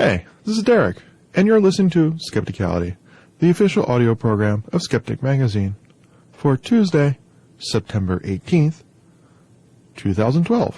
Hey, this is Derek, and you're listening to Skepticality, the official audio program of Skeptic Magazine, for Tuesday, September 18th, 2012.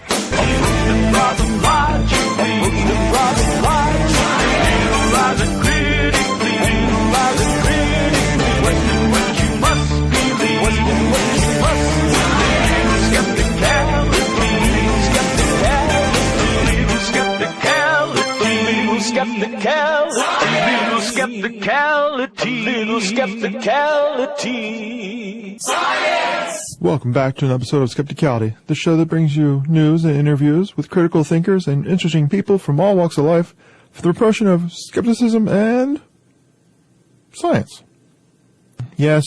Skepticality. Science! Welcome back to an episode of Skepticality, the show that brings you news and interviews with critical thinkers and interesting people from all walks of life for the promotion of skepticism and science. Yes,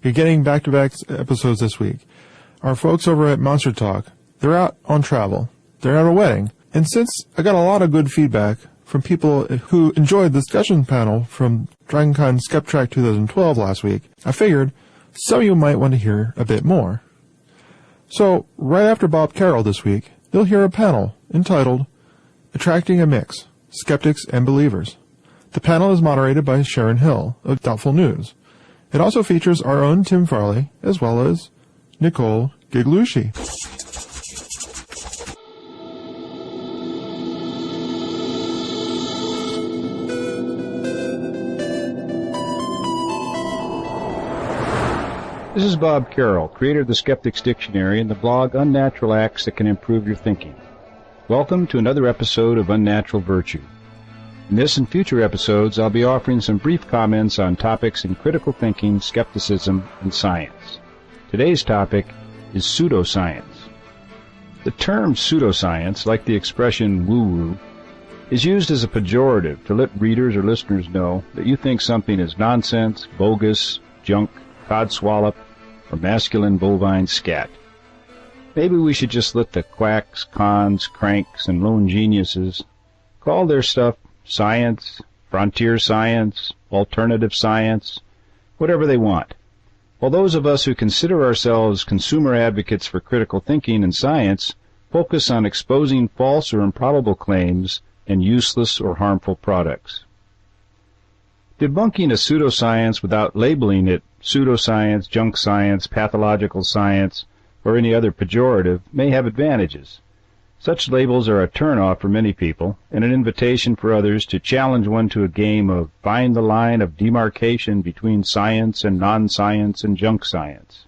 you're getting back-to-back episodes this week. Our folks over at Monster Talk, they're out on travel. They're at a wedding. And since I got a lot of good feedback from people who enjoyed the discussion panel from DragonCon Skeptrack 2012 last week, I figured some of you might want to hear a bit more. So, right after Bob Carroll this week, you'll hear a panel entitled Attracting a Mix, Skeptics and Believers. The panel is moderated by Sharon Hill of Doubtful News. It also features our own Tim Farley, as well as Nicole Gugliucci. This is Bob Carroll, creator of the Skeptics Dictionary and the blog Unnatural Acts That Can Improve Your Thinking. Welcome to another episode of Unnatural Virtue. In this and future episodes, I'll be offering some brief comments on topics in critical thinking, skepticism, and science. Today's topic is pseudoscience. The term pseudoscience, like the expression woo-woo, is used as a pejorative to let readers or listeners know that you think something is nonsense, bogus, junk, codswallop, or masculine bovine scat. Maybe we should just let the quacks, cons, cranks, and lone geniuses call their stuff science, frontier science, alternative science, whatever they want. While those of us who consider ourselves consumer advocates for critical thinking and science focus on exposing false or improbable claims and useless or harmful products. Debunking a pseudoscience without labeling it pseudoscience, junk science, pathological science, or any other pejorative may have advantages. Such labels are a turn-off for many people and an invitation for others to challenge one to a game of find the line of demarcation between science and non-science and junk science.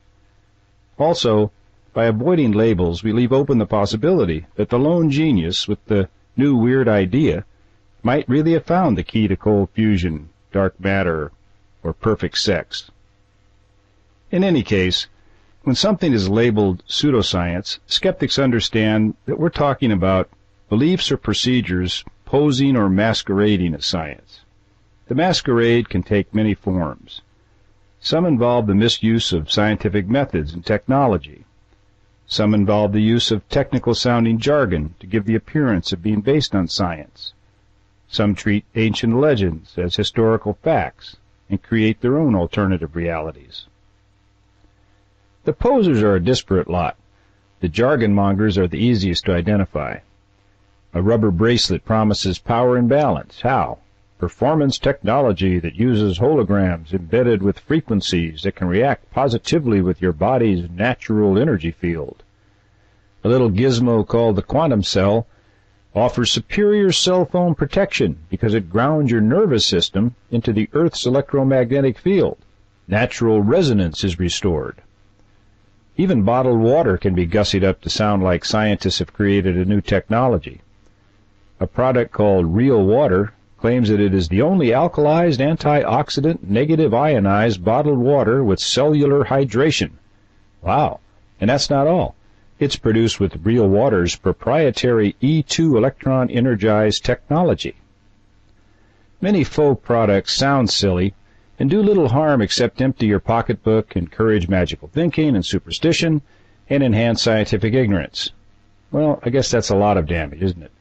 Also, by avoiding labels, we leave open the possibility that the lone genius with the new weird idea might really have found the key to cold fusion, dark matter, or perfect sex. In any case, when something is labeled pseudoscience, skeptics understand that we're talking about beliefs or procedures posing or masquerading as science. The masquerade can take many forms. Some involve the misuse of scientific methods and technology. Some involve the use of technical-sounding jargon to give the appearance of being based on science. Some treat ancient legends as historical facts and create their own alternative realities. The posers are a disparate lot. The jargon mongers are the easiest to identify. A rubber bracelet promises power and balance. How? Performance technology that uses holograms embedded with frequencies that can react positively with your body's natural energy field. A little gizmo called the quantum cell offers superior cell phone protection because it grounds your nervous system into the Earth's electromagnetic field. Natural resonance is restored. Even bottled water can be gussied up to sound like scientists have created a new technology. A product called Real Water claims that it is the only alkalized, antioxidant, negative ionized bottled water with cellular hydration. Wow. And that's not all. It's produced with Real Water's proprietary E2 electron-energized technology. Many faux products sound silly and do little harm except empty your pocketbook, encourage magical thinking and superstition, and enhance scientific ignorance. Well, I guess that's a lot of damage, isn't it?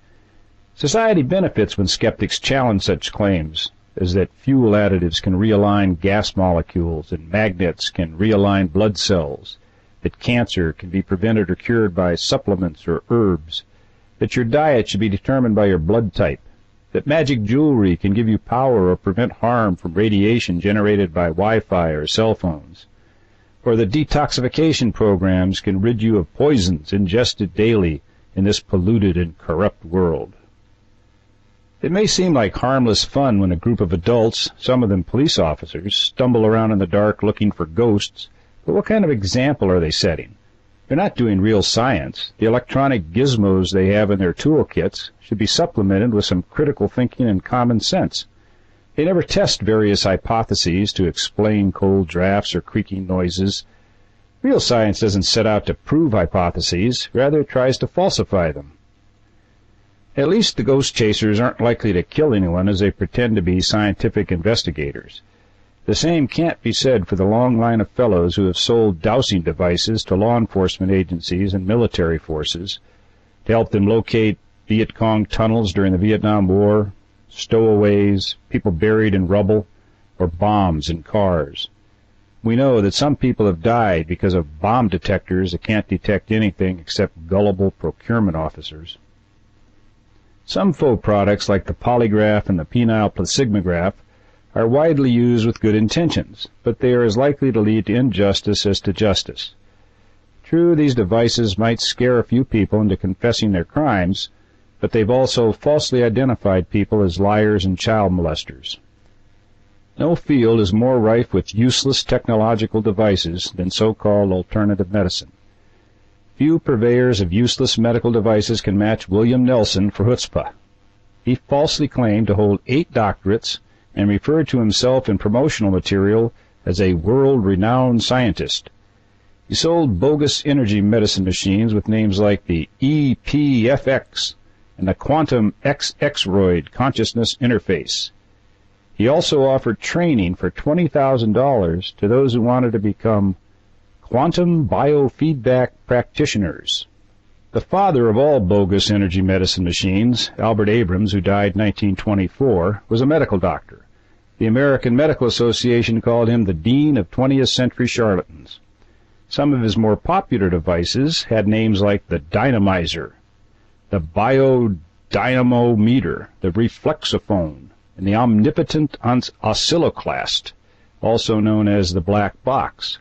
Society benefits when skeptics challenge such claims as that fuel additives can realign gas molecules and magnets can realign blood cells, that cancer can be prevented or cured by supplements or herbs, that your diet should be determined by your blood type, that magic jewelry can give you power or prevent harm from radiation generated by Wi-Fi or cell phones, or that detoxification programs can rid you of poisons ingested daily in this polluted and corrupt world. It may seem like harmless fun when a group of adults, some of them police officers, stumble around in the dark looking for ghosts, but what kind of example are they setting? They're not doing real science. The electronic gizmos they have in their toolkits should be supplemented with some critical thinking and common sense. They never test various hypotheses to explain cold drafts or creaking noises. Real science doesn't set out to prove hypotheses, rather it tries to falsify them. At least the ghost chasers aren't likely to kill anyone as they pretend to be scientific investigators. The same can't be said for the long line of fellows who have sold dowsing devices to law enforcement agencies and military forces to help them locate Viet Cong tunnels during the Vietnam War, stowaways, people buried in rubble, or bombs in cars. We know that some people have died because of bomb detectors that can't detect anything except gullible procurement officers. Some faux products like the polygraph and the penile plethysmograph are widely used with good intentions, but they are as likely to lead to injustice as to justice. True, these devices might scare a few people into confessing their crimes, but they've also falsely identified people as liars and child molesters. No field is more rife with useless technological devices than so-called alternative medicine. Few purveyors of useless medical devices can match William Nelson for chutzpah. He falsely claimed to hold 8 doctorates and referred to himself in promotional material as a world-renowned scientist. He sold bogus energy medicine machines with names like the EPFX and the Quantum XXroid Consciousness Interface. He also offered training for $20,000 to those who wanted to become quantum biofeedback practitioners. The father of all bogus energy medicine machines, Albert Abrams, who died in 1924, was a medical doctor. The American Medical Association called him the Dean of 20th Century Charlatans. Some of his more popular devices had names like the Dynamizer, the Biodynamometer, the Reflexophone, and the Omnipotent Oscilloclast, also known as the Black Box.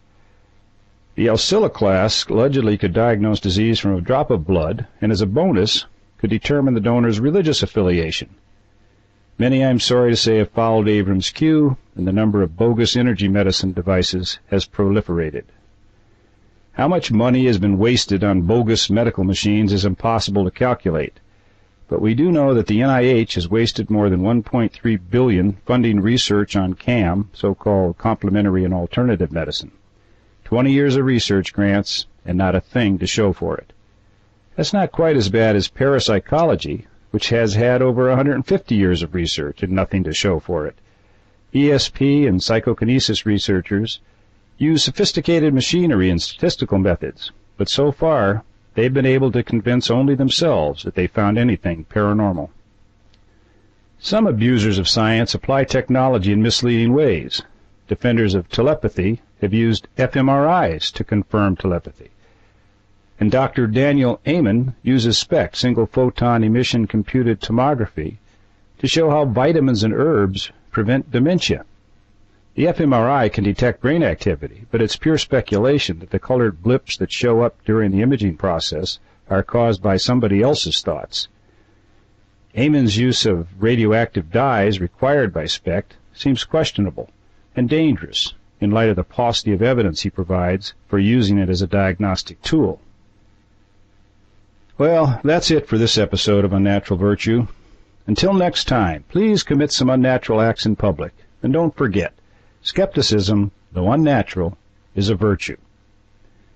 The oscilloclast allegedly could diagnose disease from a drop of blood, and as a bonus, could determine the donor's religious affiliation. Many, I'm sorry to say, have followed Abrams' cue, and the number of bogus energy medicine devices has proliferated. How much money has been wasted on bogus medical machines is impossible to calculate, but we do know that the NIH has wasted more than $1.3 billion funding research on CAM, so-called complementary and alternative medicine. 20 years of research grants, and not a thing to show for it. That's not quite as bad as parapsychology, which has had over 150 years of research and nothing to show for it. ESP and psychokinesis researchers use sophisticated machinery and statistical methods, but so far they've been able to convince only themselves that they found anything paranormal. Some abusers of science apply technology in misleading ways. Defenders of telepathy have used fMRIs to confirm telepathy. And Dr. Daniel Amen uses SPECT, single photon emission computed tomography, to show how vitamins and herbs prevent dementia. The fMRI can detect brain activity, but it's pure speculation that the colored blips that show up during the imaging process are caused by somebody else's thoughts. Amen's use of radioactive dyes required by SPECT seems questionable and dangerous in light of the paucity of evidence he provides for using it as a diagnostic tool. Well, that's it for this episode of Unnatural Virtue. Until next time, please commit some unnatural acts in public, and don't forget, skepticism, though unnatural, is a virtue.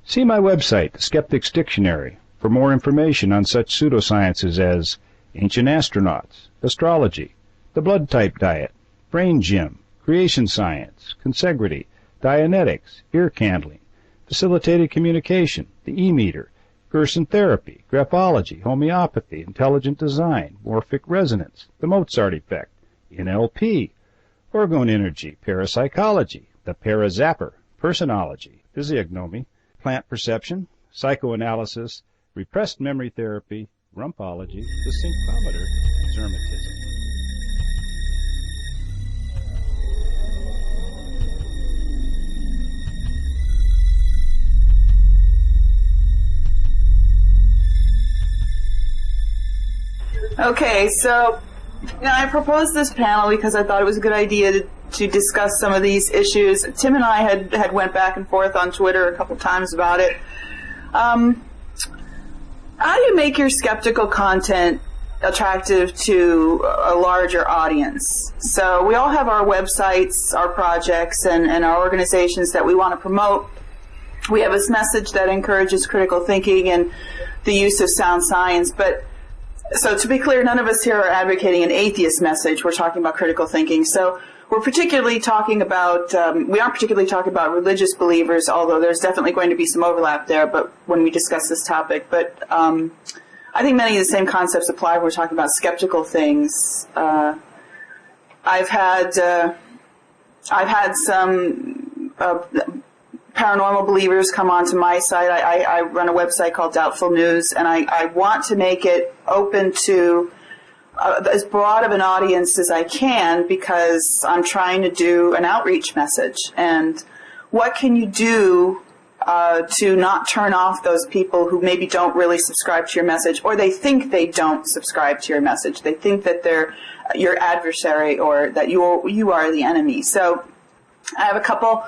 See my website, The Skeptic's Dictionary, for more information on such pseudosciences as ancient astronauts, astrology, the blood type diet, brain gym, creation science, consegrity, Dianetics, ear candling, facilitated communication, the e-meter, Gerson therapy, graphology, homeopathy, intelligent design, morphic resonance, the Mozart effect, NLP, orgone energy, parapsychology, the parazapper, personology, physiognomy, plant perception, psychoanalysis, repressed memory therapy, rumpology, the synchrometer, Zermatism. Okay, so I proposed this panel because I thought it was a good idea to discuss some of these issues. Tim and I had went back and forth on Twitter a couple times about it. How do you make your skeptical content attractive to a larger audience? So we all have our websites, our projects, and our organizations that we want to promote. We have this message that encourages critical thinking and the use of sound science, but so to be clear, none of us here are advocating an atheist message. We're talking about critical thinking. So we're particularly talking about, we aren't particularly talking about religious believers, although there's definitely going to be some overlap there, but when we discuss this topic. But I think many of the same concepts apply when we're talking about skeptical things. I've had some paranormal believers come onto my site. I run a website called Doubtful News, and I want to make it open to as broad of an audience as I can, because I'm trying to do an outreach message. And what can you do to not turn off those people who maybe don't really subscribe to your message, or they think they don't subscribe to your message? They think that they're your adversary, or that you are the enemy. So I have a couple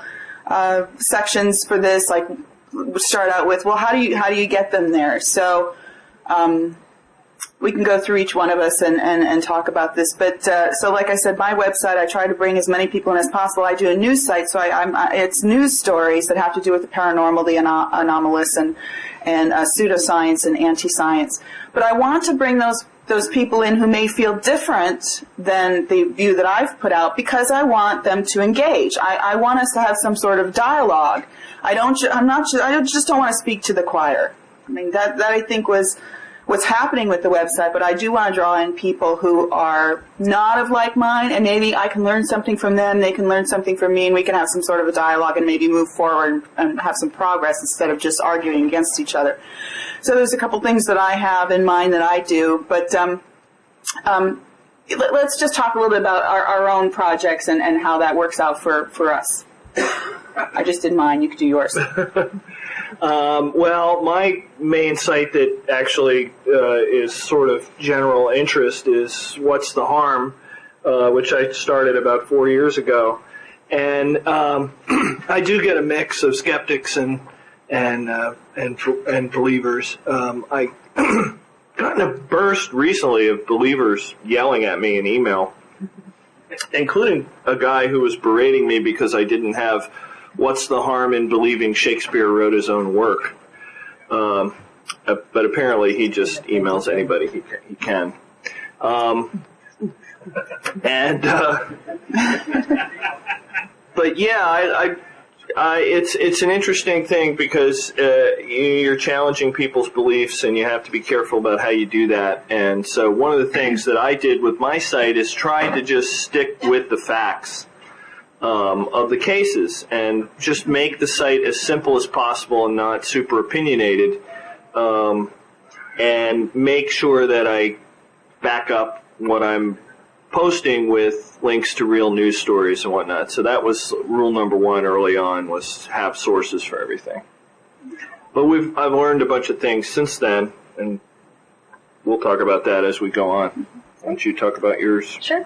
sections for this. Like, we'll start out with, well, how do you get them there? So we can go through each one of us and talk about this. But so like I said, my website, I try to bring as many people in as possible. I do a news site, so it's news stories that have to do with the paranormal, the anomalous, and pseudoscience and anti-science. But I want to bring those people in who may feel different than the view that I've put out, because I want them to engage. I want us to have some sort of dialogue. I just don't want to speak to the choir. I mean, that I think was what's happening with the website, but I do want to draw in people who are not of like mind, and maybe I can learn something from them, they can learn something from me, and we can have some sort of a dialogue and maybe move forward and have some progress instead of just arguing against each other. So there's a couple things that I have in mind that I do, but let's just talk a little bit about our own projects and how that works out for us. I just did mine. You could do yours. Well, my main site that actually is sort of general interest is What's the Harm, which I started about 4 years ago. And I do get a mix of skeptics and believers. I gotten a burst recently of believers yelling at me in email, including a guy who was berating me because I didn't have What's the Harm in Believing Shakespeare Wrote His Own Work. But apparently he just emails anybody he can. But yeah, it's an interesting thing, because you're challenging people's beliefs, and you have to be careful about how you do that. And so one of the things that I did with my site is try to just stick with the facts of the cases, and just make the site as simple as possible and not super opinionated, and make sure that I back up what I'm posting with links to real news stories and whatnot. So that was rule number one early on, was have sources for everything. But I've learned a bunch of things since then, and we'll talk about that as we go on. Why don't you talk about yours? Sure.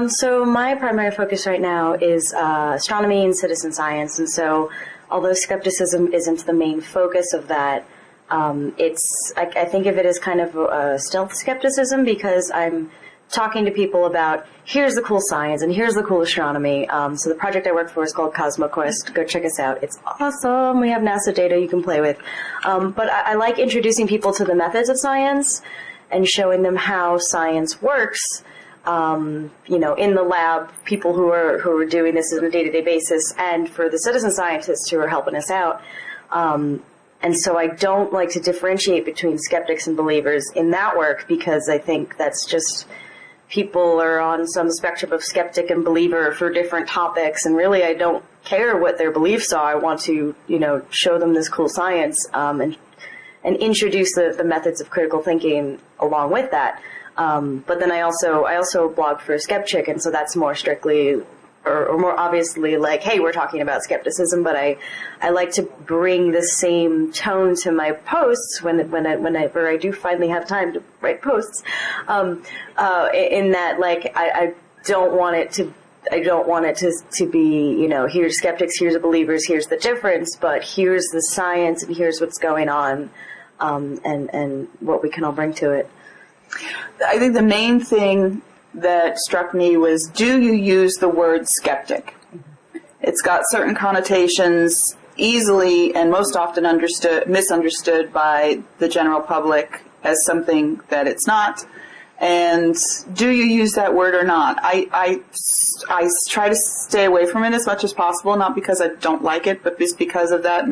So my primary focus right now is astronomy and citizen science, and so although skepticism isn't the main focus of that, I think of it as kind of a stealth skepticism, because I'm talking to people about, here's the cool science and here's the cool astronomy. So the project I work for is called CosmoQuest. Go check us out. It's awesome. We have NASA data you can play with. But I like introducing people to the methods of science and showing them how science works. In the lab, people who are doing this on a day-to-day basis, and for the citizen scientists who are helping us out. And so I don't like to differentiate between skeptics and believers in that work, because I think that's just, people are on some spectrum of skeptic and believer for different topics, and really I don't care what their beliefs are. I want to, show them this cool science, and introduce the methods of critical thinking along with that. But then I also blog for Skeptrack, and so that's more strictly or more obviously like, hey, we're talking about skepticism, but I like to bring the same tone to my posts whenever I do finally have time to write posts, in that, like, I don't want it to be, here's skeptics, here's believers, here's the difference, but here's the science and here's what's going on, and what we can all bring to it. I think the main thing that struck me was, do you use the word skeptic? It's got certain connotations, easily and most often misunderstood by the general public as something that it's not. And do you use that word or not? I try to stay away from it as much as possible, not because I don't like it, but just because of that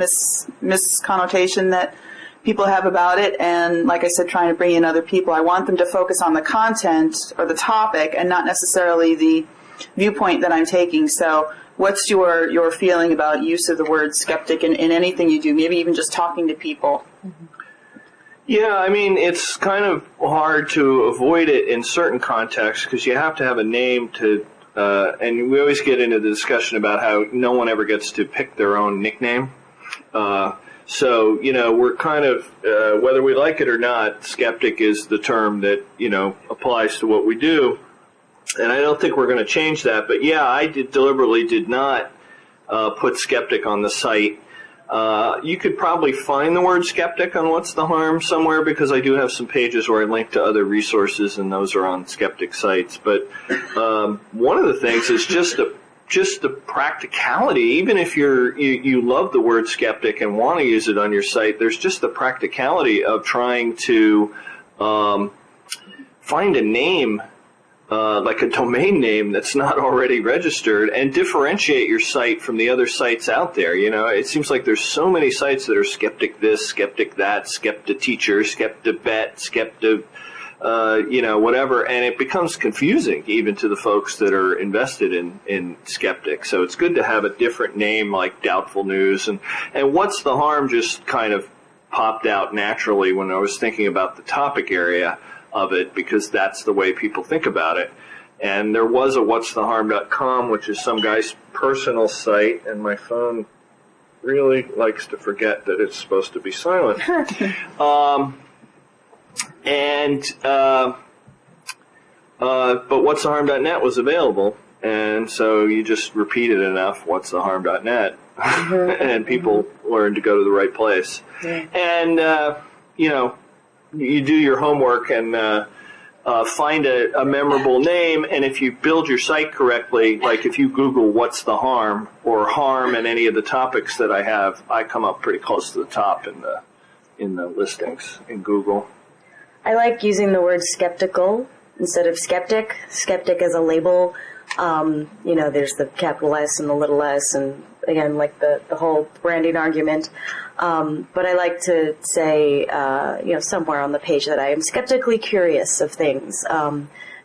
misconnotation that people have about it. And like I said, trying to bring in other people. I want them to focus on the content or the topic and not necessarily the viewpoint that I'm taking. So what's your feeling about use of the word skeptic in anything you do, maybe even just talking to people? Yeah, I mean, it's kind of hard to avoid it in certain contexts because you have to have a name to, and we always get into the discussion about how no one ever gets to pick their own nickname. So, we're kind of, whether we like it or not, skeptic is the term that, applies to what we do. And I don't think we're going to change that. But yeah, I deliberately did not put skeptic on the site. You could probably find the word skeptic on What's the Harm somewhere, because I do have some pages where I link to other resources, and those are on skeptic sites. But one of the things is just the practicality. Even if you love the word skeptic and want to use it on your site, there's just the practicality of trying to find a name, like a domain name that's not already registered, and differentiate your site from the other sites out there. It seems like there's so many sites that are skeptic this, skeptic that, skepti-teacher, skepti-bet, skepti, whatever, and it becomes confusing even to the folks that are invested in skeptic. So it's good to have a different name like Doubtful News, and What's the Harm just kind of popped out naturally when I was thinking about the topic area of it, because that's the way people think about it. And there was a what'stheharm.com, which is some guy's personal site, and my phone really likes to forget that it's supposed to be silent. But what'stheharm.net was available, and so you just repeat it enough, what'stheharm.net, and people learn to go to the right place. Yeah. And, you do your homework and find a memorable name, and if you build your site correctly, like if you Google What's the Harm or harm in any of the topics that I have, I come up pretty close to the top in the listings in Google. I like using the word skeptical instead of skeptic. Skeptic as a label. There's the capital S and the little s, and again, like the whole branding argument. But I like to say, somewhere on the page that I am skeptically curious of things,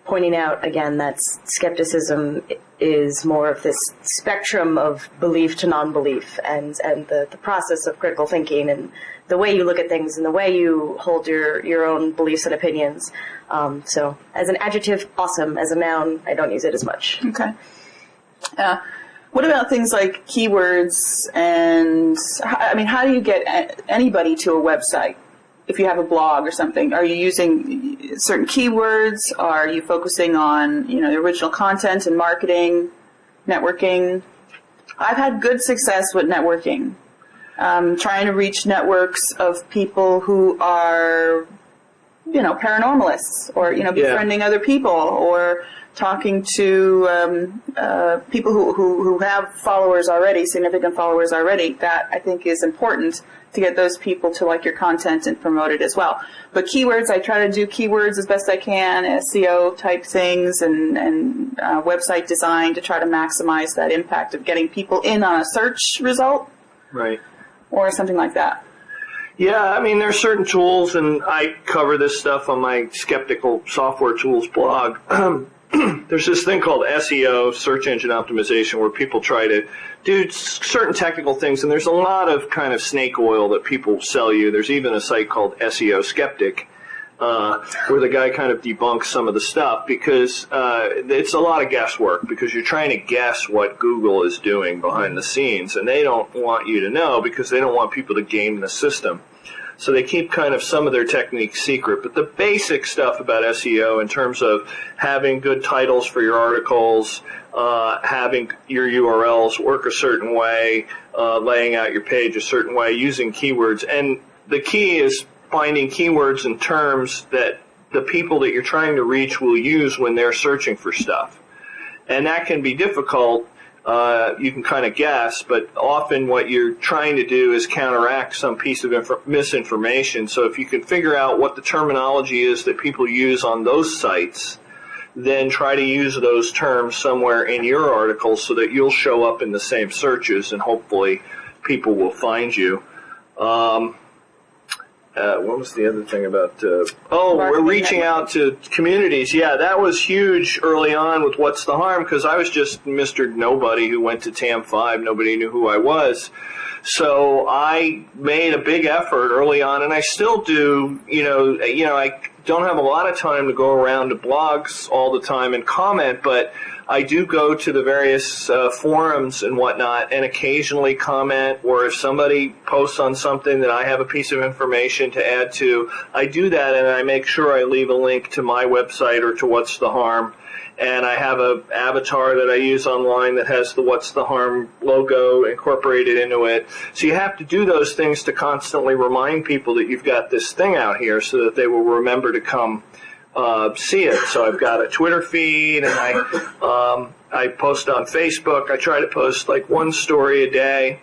pointing out, again, that skepticism is more of this spectrum of belief to non-belief, and the process of critical thinking and the way you look at things and the way you hold your own beliefs and opinions. So as an adjective, awesome. As a noun, I don't use it as much. Okay. What about things like keywords and, how do you get anybody to a website? If you have a blog or something, are you using certain keywords? Are you focusing on, the original content and marketing, networking? I've had good success with networking, trying to reach networks of people who are, paranormalists, or, befriending other people, or talking to people who have followers already, significant followers already. That, I think, is important to get those people to like your content and promote it as well. But keywords, I try to do keywords as best I can, SEO type things, and website design to try to maximize that impact of getting people in on a search result. Right. Or something like that. Yeah, there's certain tools, and I cover this stuff on my Skeptical Software Tools blog. There's this thing called SEO, search engine optimization, where people try to do certain technical things, and there's a lot of kind of snake oil that people sell you. There's even a site called SEO Skeptic, where the guy kind of debunks some of the stuff, because it's a lot of guesswork, because you're trying to guess what Google is doing behind the scenes, and they don't want you to know because they don't want people to game the system. So they keep kind of some of their techniques secret. But the basic stuff about SEO in terms of having good titles for your articles, having your URLs work a certain way, laying out your page a certain way, using keywords. And the key is finding keywords and terms that the people that you're trying to reach will use when they're searching for stuff. And that can be difficult. You can kind of guess, but often what you're trying to do is counteract some piece of misinformation. So if you can figure out what the terminology is that people use on those sites, then try to use those terms somewhere in your article so that you'll show up in the same searches and hopefully people will find you. What was the other thing about, we're reaching out to communities. Yeah, that was huge early on with What's the Harm, because I was just Mr. Nobody who went to TAM 5. Nobody knew who I was. So I made a big effort early on, and I still do. I don't have a lot of time to go around to blogs all the time and comment, but I do go to the various forums and whatnot and occasionally comment, or if somebody posts on something that I have a piece of information to add to, I do that, and I make sure I leave a link to my website or to What's the Harm. And I have an avatar that I use online that has the What's the Harm logo incorporated into it. So you have to do those things to constantly remind people that you've got this thing out here so that they will remember to come see it. So I've got a Twitter feed, and I post on Facebook. I try to post like one story a day,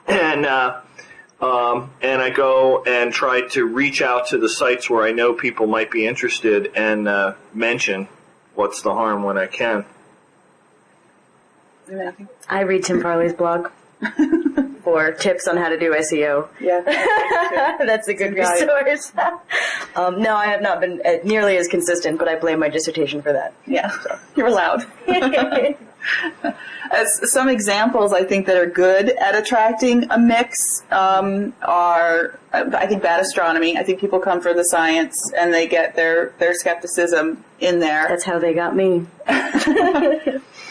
and I go and try to reach out to the sites where I know people might be interested and mention What's the Harm when I can. I read Tim Farley's blog for tips on how to do SEO. Yeah. That's a good resource. No, I have not been nearly as consistent, but I blame my dissertation for that. Yeah, so. You're allowed. As some examples, I think, that are good at attracting a mix are, I think, bad astronomy. I think people come for the science and they get their skepticism in there. That's how they got me.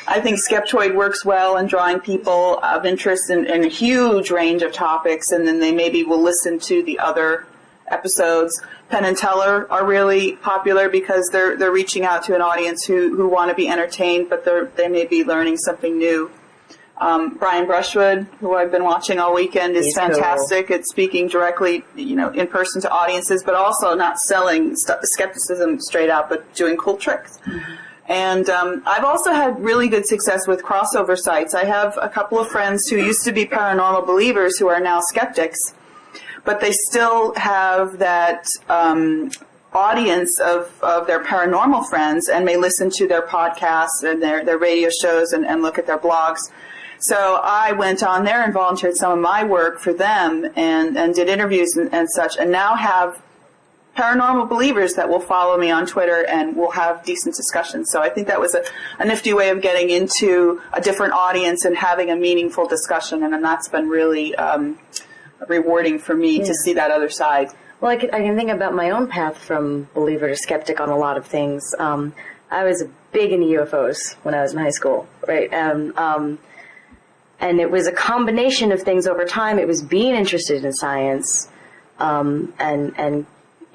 I think Skeptoid works well in drawing people of interest in a huge range of topics, and then they maybe will listen to the other episodes. Penn and Teller are really popular because they're reaching out to an audience who want to be entertained, but they may be learning something new. Brian Brushwood, who I've been watching all weekend, is fantastic at speaking directly, in person to audiences, but also not selling skepticism straight out, but doing cool tricks. Mm-hmm. And I've also had really good success with crossover sites. I have a couple of friends who used to be paranormal believers who are now skeptics, but they still have that audience of their paranormal friends and may listen to their podcasts and their radio shows and look at their blogs. So I went on there and volunteered some of my work for them and did interviews and such, and now have paranormal believers that will follow me on Twitter and will have decent discussions. So I think that was a nifty way of getting into a different audience and having a meaningful discussion, and that's been really rewarding for me to see that other side. Well, I can think about my own path from believer to skeptic on a lot of things. I was big into UFOs when I was in high school, right? And it was a combination of things over time. It was being interested in science, and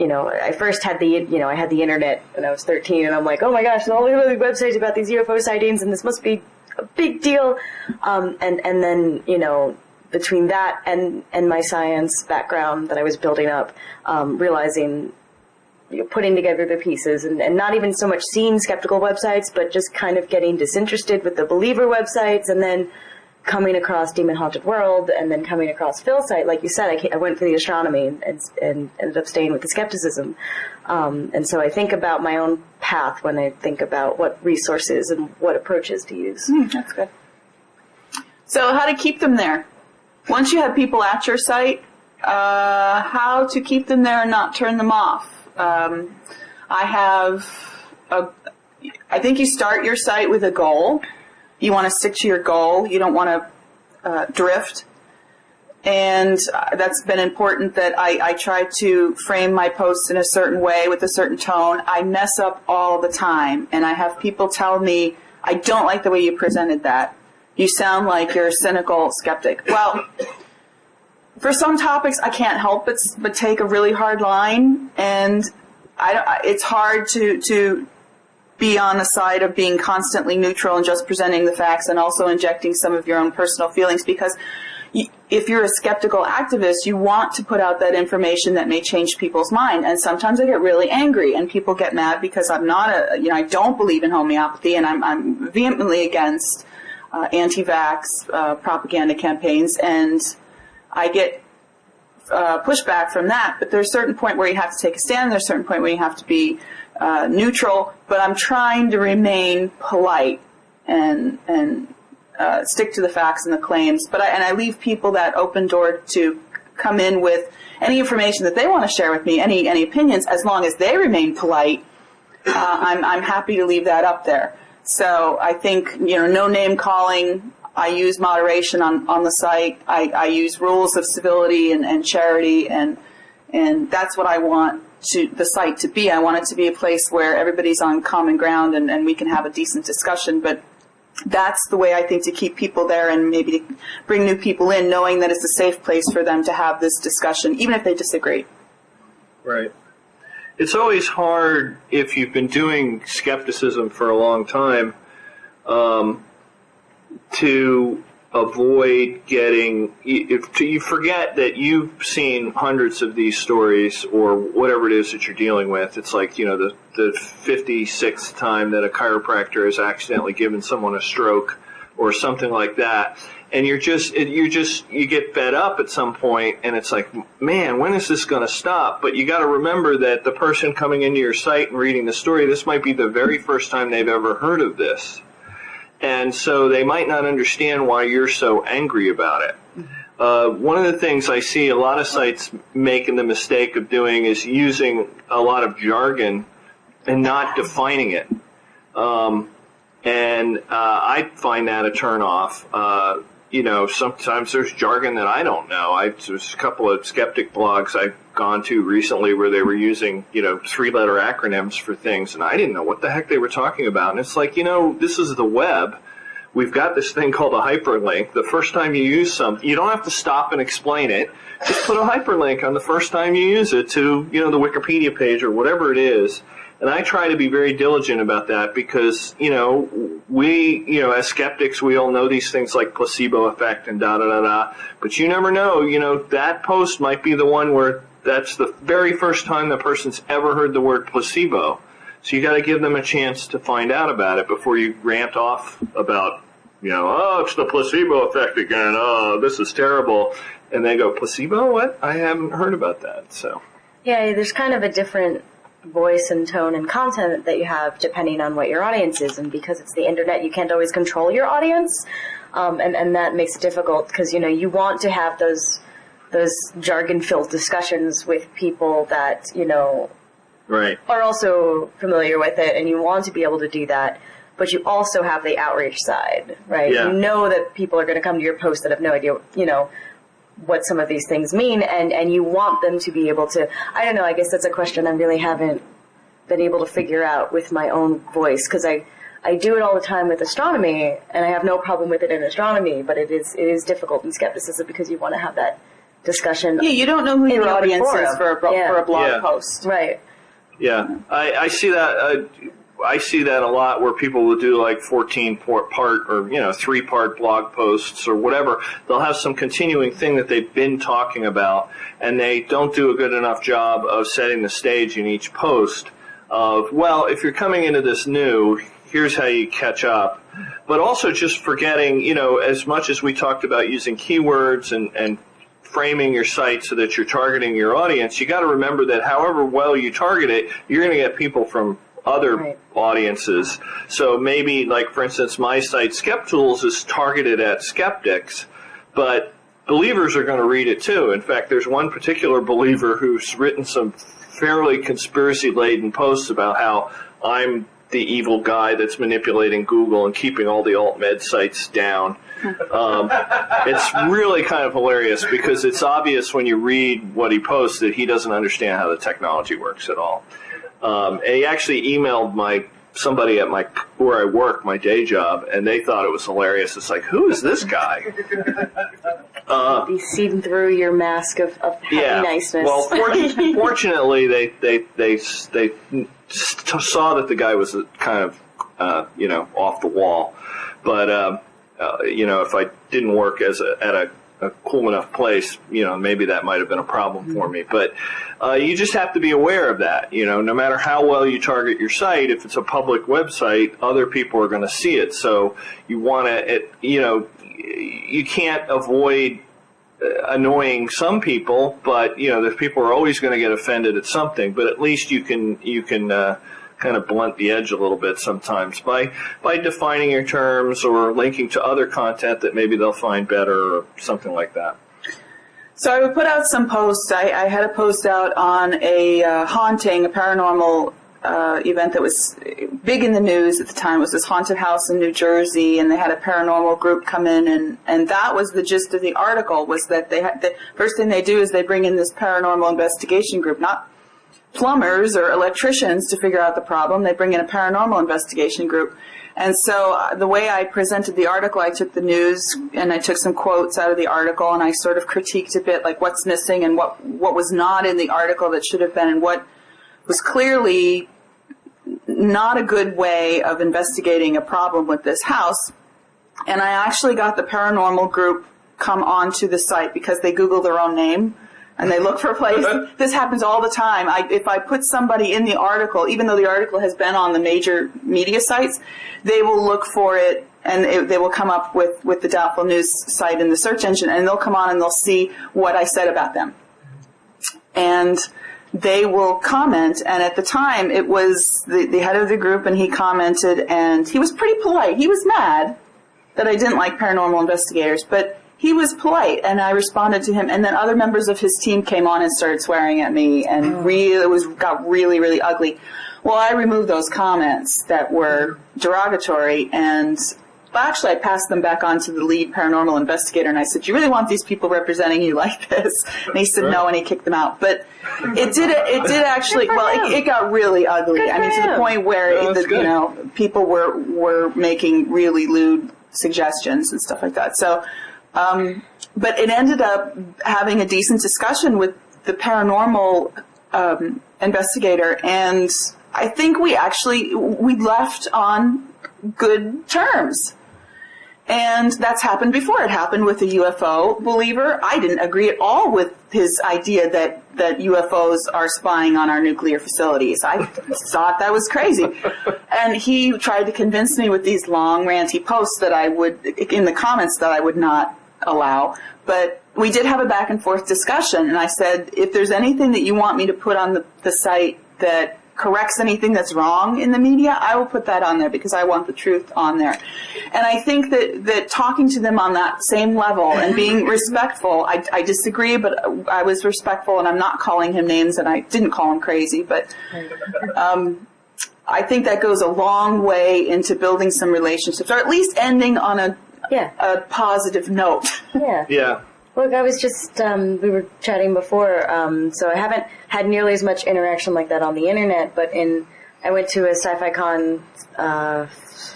I first had I had the internet when I was 13, and I'm like, oh my gosh, there's all these other websites about these UFO sightings, and this must be a big deal. And then, between that and my science background that I was building up, realizing, putting together the pieces and not even so much seeing skeptical websites, but just kind of getting disinterested with the believer websites, and then coming across Demon Haunted World, and then coming across Phil's site. Like you said, I went for the astronomy and ended up staying with the skepticism. And so I think about my own path when I think about what resources and what approaches to use. That's good. So how to keep them there? Once you have people at your site, how to keep them there and not turn them off? I think you start your site with a goal. You want to stick to your goal. You don't want to drift. And that's been important, that I try to frame my posts in a certain way with a certain tone. I mess up all the time, and I have people tell me, I don't like the way you presented that. You sound like you're a cynical skeptic. Well, for some topics, I can't help but take a really hard line, and it's hard to be on the side of being constantly neutral and just presenting the facts and also injecting some of your own personal feelings, because if you're a skeptical activist, you want to put out that information that may change people's mind. And sometimes I get really angry and people get mad because I'm not I don't believe in homeopathy, and I'm vehemently against anti-vax propaganda campaigns, and I get pushback from that. But there's a certain point where you have to take a stand, there's a certain point where you have to be neutral, but I'm trying to remain polite and stick to the facts and the claims. But I leave people that open door to come in with any information that they want to share with me, any opinions, as long as they remain polite. I'm happy to leave that up there. So I think, no name calling. I use moderation on the site. I use rules of civility and charity, and that's what I want the site to be. I want it to be a place where everybody's on common ground and we can have a decent discussion. But that's the way I think to keep people there and maybe to bring new people in, knowing that it's a safe place for them to have this discussion, even if they disagree. Right. It's always hard, if you've been doing skepticism for a long time, to avoid getting, you forget that you've seen hundreds of these stories or whatever it is that you're dealing with. It's like, the 56th time that a chiropractor has accidentally given someone a stroke or something like that. And you get fed up at some point, and it's like, man, when is this going to stop? But you got to remember that the person coming into your site and reading the story, this might be the very first time they've ever heard of this. And so they might not understand why you're so angry about it. One of the things I see a lot of sites making the mistake of doing is using a lot of jargon and not defining it. I find that a turnoff. Sometimes there's jargon that I don't know. There's a couple of skeptic blogs I've gone to recently where they were using, 3-letter acronyms for things, and I didn't know what the heck they were talking about. And it's like, this is the web. We've got this thing called a hyperlink. The first time you use something, you don't have to stop and explain it. Just put a hyperlink on the first time you use it to, the Wikipedia page or whatever it is. And I try to be very diligent about that because, we, as skeptics, we all know these things like placebo effect and da-da-da-da. But you never know, that post might be the one where that's the very first time the person's ever heard the word placebo. So you got to give them a chance to find out about it before you rant off about, it's the placebo effect again. Oh, this is terrible. And they go, placebo? What? I haven't heard about that. So. Yeah, there's kind of a different voice and tone and content that you have depending on what your audience is, and because it's the internet, you can't always control your audience, and that makes it difficult because you want to have those jargon-filled discussions with people that right. are also familiar with it, and you want to be able to do that, but you also have the outreach side, right? Yeah. You know that people are going to come to your post that have no idea what some of these things mean, and you want them to be able to, I don't know, I guess that's a question I really haven't been able to figure out with my own voice, because I do it all the time with astronomy, and I have no problem with it in astronomy, but it is difficult in skepticism because you want to have that discussion. Yeah, you don't know who your audience is for a blog post. Right. Yeah, I see that. I see that a lot where people will do like 14-part or 3-part blog posts or whatever. They'll have some continuing thing that they've been talking about, and they don't do a good enough job of setting the stage in each post of, well, if you're coming into this new, here's how you catch up. But also just forgetting, as much as we talked about using keywords and framing your site so that you're targeting your audience, you got to remember that however well you target it, you're going to get people from other audiences. So maybe, like, for instance, my site, SkepTools, is targeted at skeptics, but believers are going to read it too. In fact, there's one particular believer who's written some fairly conspiracy-laden posts about how I'm the evil guy that's manipulating Google and keeping all the alt-med sites down. It's really kind of hilarious because it's obvious when you read what he posts that he doesn't understand how the technology works at all. And he actually emailed somebody at where I work, my day job, and they thought it was hilarious. It's like, who is this guy? He's seen through your mask of happy niceness. Well, fortunately, they saw that the guy was kind of off the wall. But if I didn't work at a cool enough place, maybe that might have been a problem for me. But you just have to be aware of that. No matter how well you target your site, if it's a public website, other people are going to see it. So you want to, you can't avoid annoying some people, but there's people who are always going to get offended at something. But at least you can kind of blunt the edge a little bit sometimes by defining your terms or linking to other content that maybe they'll find better or something like that. So I would put out some posts. I had a post out on a haunting, a paranormal event that was big in the news at the time. It was this haunted house in New Jersey, and they had a paranormal group come in, and that was the gist of the article, was that the first thing they do is they bring in this paranormal investigation group, not plumbers or electricians to figure out the problem. They bring in a paranormal investigation group. And so the way I presented the article, I took the news and I took some quotes out of the article, and I sort of critiqued a bit like what's missing and what was not in the article that should have been, and what was clearly not a good way of investigating a problem with this house. And I actually got the paranormal group come onto the site because they Google their own name. And they look for a place. This happens all the time. If I put somebody in the article, even though the article has been on the major media sites, they will look for it, and they will come up with the Doubtful News site in the search engine, and they'll come on and they'll see what I said about them. And they will comment, and at the time it was the head of the group, and he commented, and he was pretty polite. He was mad that I didn't like paranormal investigators, but he was polite, and I responded to him. And then other members of his team came on and started swearing at me, and got really, really ugly. Well, I removed those comments that were derogatory, and actually I passed them back on to the lead paranormal investigator, and I said, "Do you really want these people representing you like this?" And he said no, and he kicked them out. But it did actually. Well, it got really ugly. I mean, to the point where people were making really lewd suggestions and stuff like that. So. But it ended up having a decent discussion with the paranormal investigator, and I think we left on good terms. And that's happened before. It happened with a UFO believer. I didn't agree at all with his idea that UFOs are spying on our nuclear facilities. I thought that was crazy. And he tried to convince me with these long, ranty posts in the comments that I would not allow. But we did have a back and forth discussion, and I said, if there's anything that you want me to put on the site that corrects anything that's wrong in the media, I will put that on there because I want the truth on there. And I think that talking to them on that same level and being respectful, I disagree, but I was respectful, and I'm not calling him names, and I didn't call him crazy, but I think that goes a long way into building some relationships, or at least ending on a positive note. Yeah. Look, I was just, we were chatting before, so I haven't had nearly as much interaction like that on the internet, but I went to a sci-fi con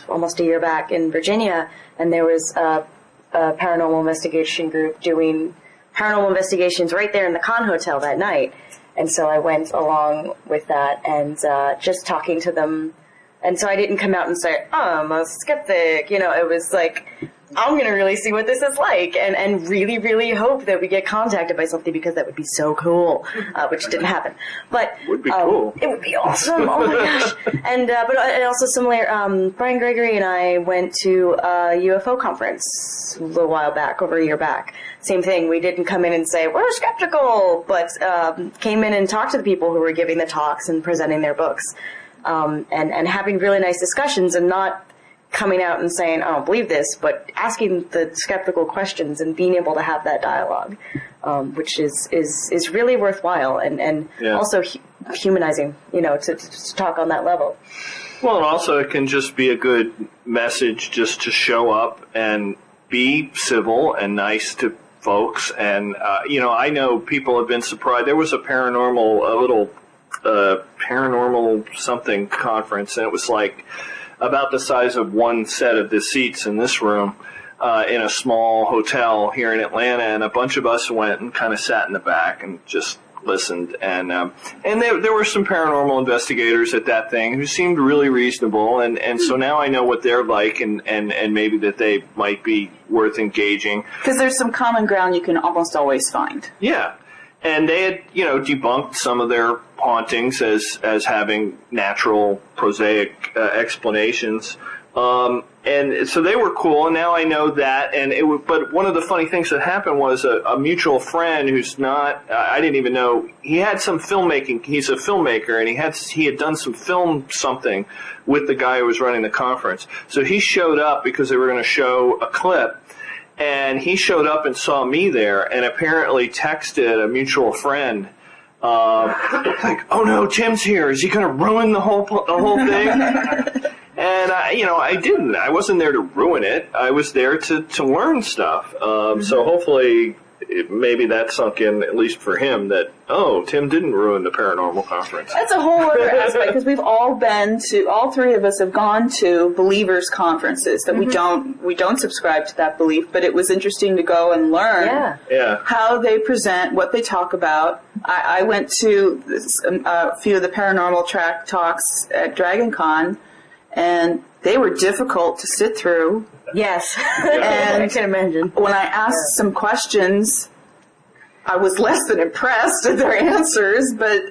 almost a year back in Virginia, and there was a paranormal investigation group doing paranormal investigations right there in the con hotel that night. And so I went along with that and just talking to them. And so I didn't come out and say, oh, I'm a skeptic. It was like, I'm going to really see what this is like and really, really hope that we get contacted by something, because that would be so cool, which didn't happen. But it would be cool. It would be awesome. Oh my gosh. And but also similar, Brian Gregory and I went to a UFO conference a little while back, over a year back. Same thing. We didn't come in and say, we're skeptical, but came in and talked to the people who were giving the talks and presenting their books. And having really nice discussions, and not coming out and saying, I don't believe this, but asking the skeptical questions and being able to have that dialogue, which is really worthwhile and also humanizing, to talk on that level. Well, and also it can just be a good message just to show up and be civil and nice to folks. And, I know people have been surprised. There was a little paranormal something conference, and it was like about the size of one set of the seats in this room in a small hotel here in Atlanta, and a bunch of us went and kind of sat in the back and just listened. And there were some paranormal investigators at that thing who seemed really reasonable, and so now I know what they're like, and maybe that they might be worth engaging. Because there's some common ground you can almost always find. Yeah. And they had, debunked some of their hauntings as having natural, prosaic explanations. And so they were cool, and now I know that. But one of the funny things that happened was a mutual friend who's not, I didn't even know, he had some filmmaking. He's a filmmaker, and he had done some film something with the guy who was running the conference. So he showed up because they were going to show a clip. And he showed up and saw me there, and apparently texted a mutual friend, like, "Oh no, Tim's here. Is he going to ruin the whole thing?" And I didn't. I wasn't there to ruin it. I was there to learn stuff. So hopefully, maybe that sunk in, at least for him, that Tim didn't ruin the paranormal conference. That's a whole other aspect, because we've all all three of us have gone to believers conferences that we don't subscribe to that belief, but it was interesting to go and learn how they present, what they talk about. I went to a few of the paranormal track talks at Dragon Con, and they were difficult to sit through. Yes. And I can imagine. When I asked some questions, I was less than impressed with their answers, but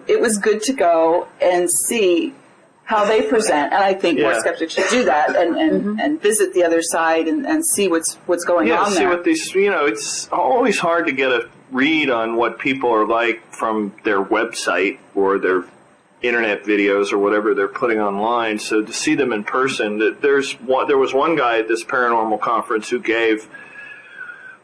it was good to go and see how they present. And I think more skeptics should do that and visit the other side and see what's going on there. Yeah, see what these, it's always hard to get a read on what people are like from their website or their internet videos or whatever they're putting online. So to see them in person, there was one guy at this paranormal conference who gave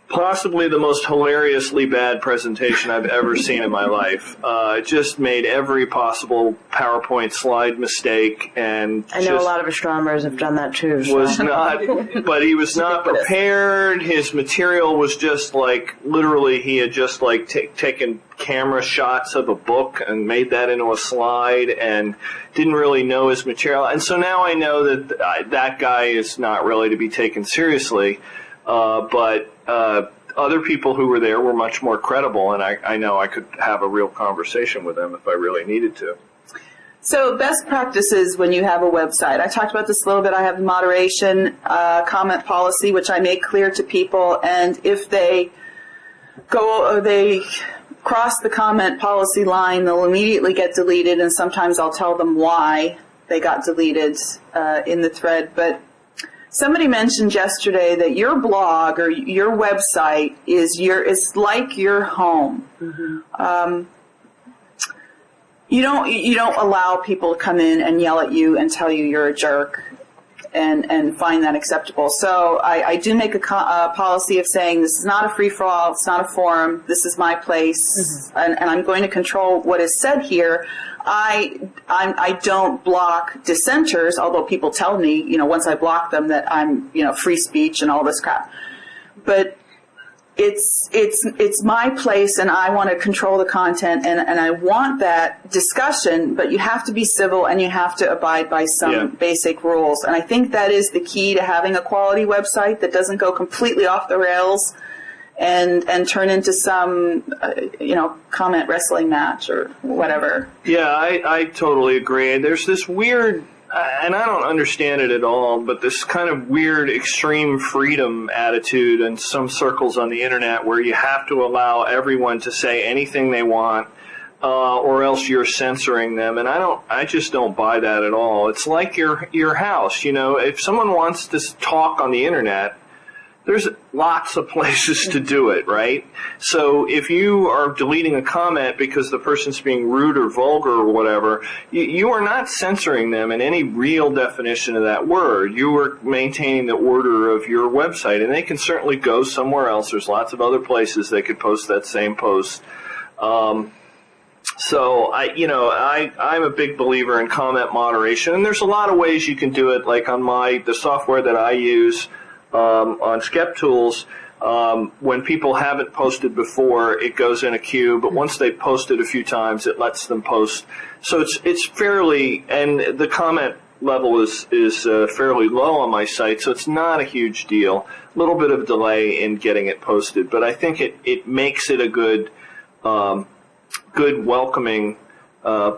possibly the most hilariously bad presentation I've ever seen in my life. Just made every possible PowerPoint slide mistake, and I know a lot of astronomers have done that too. So. But he was not prepared. His material was just like, literally, he had just like taken camera shots of a book and made that into a slide, and didn't really know his material. And so now I know that that guy is not really to be taken seriously. But other people who were there were much more credible, and I know I could have a real conversation with them if I really needed to. So best practices when you have a website. I talked about this a little bit. I have moderation, comment policy, which I make clear to people, and if they cross the comment policy line, they'll immediately get deleted, and sometimes I'll tell them why they got deleted in the thread. But somebody mentioned yesterday that your blog or your website is like your home. Mm-hmm. You don't allow people to come in and yell at you and tell you you're a jerk and find that acceptable. So I do make a policy of saying this is not a free-for-all, it's not a forum, this is my place, mm-hmm. and I'm going to control what is said here. I don't block dissenters, although people tell me, once I block them that I'm, free speech and all this crap. But it's my place, and I want to control the content, and I want that discussion, but you have to be civil and you have to abide by some basic rules. And I think that is the key to having a quality website that doesn't go completely off the rails and turn into some, comment wrestling match or whatever. Yeah, I totally agree. There's this weird, and I don't understand it at all, but this kind of weird extreme freedom attitude in some circles on the internet where you have to allow everyone to say anything they want, or else you're censoring them. And I just don't buy that at all. It's like your house. If someone wants to talk on the internet, there's lots of places to do it, right? So if you are deleting a comment because the person's being rude or vulgar or whatever, you are not censoring them in any real definition of that word. You are maintaining the order of your website, and they can certainly go somewhere else. There's lots of other places they could post that same post. So I'm a big believer in comment moderation, and there's a lot of ways you can do it. Like on the software that I use on SkepTools, when people haven't posted before, it goes in a queue. But once they've posted a few times, it lets them post. So it's fairly, and the comment level is fairly low on my site, so it's not a huge deal. A little bit of delay in getting it posted, but I think it makes it a good welcoming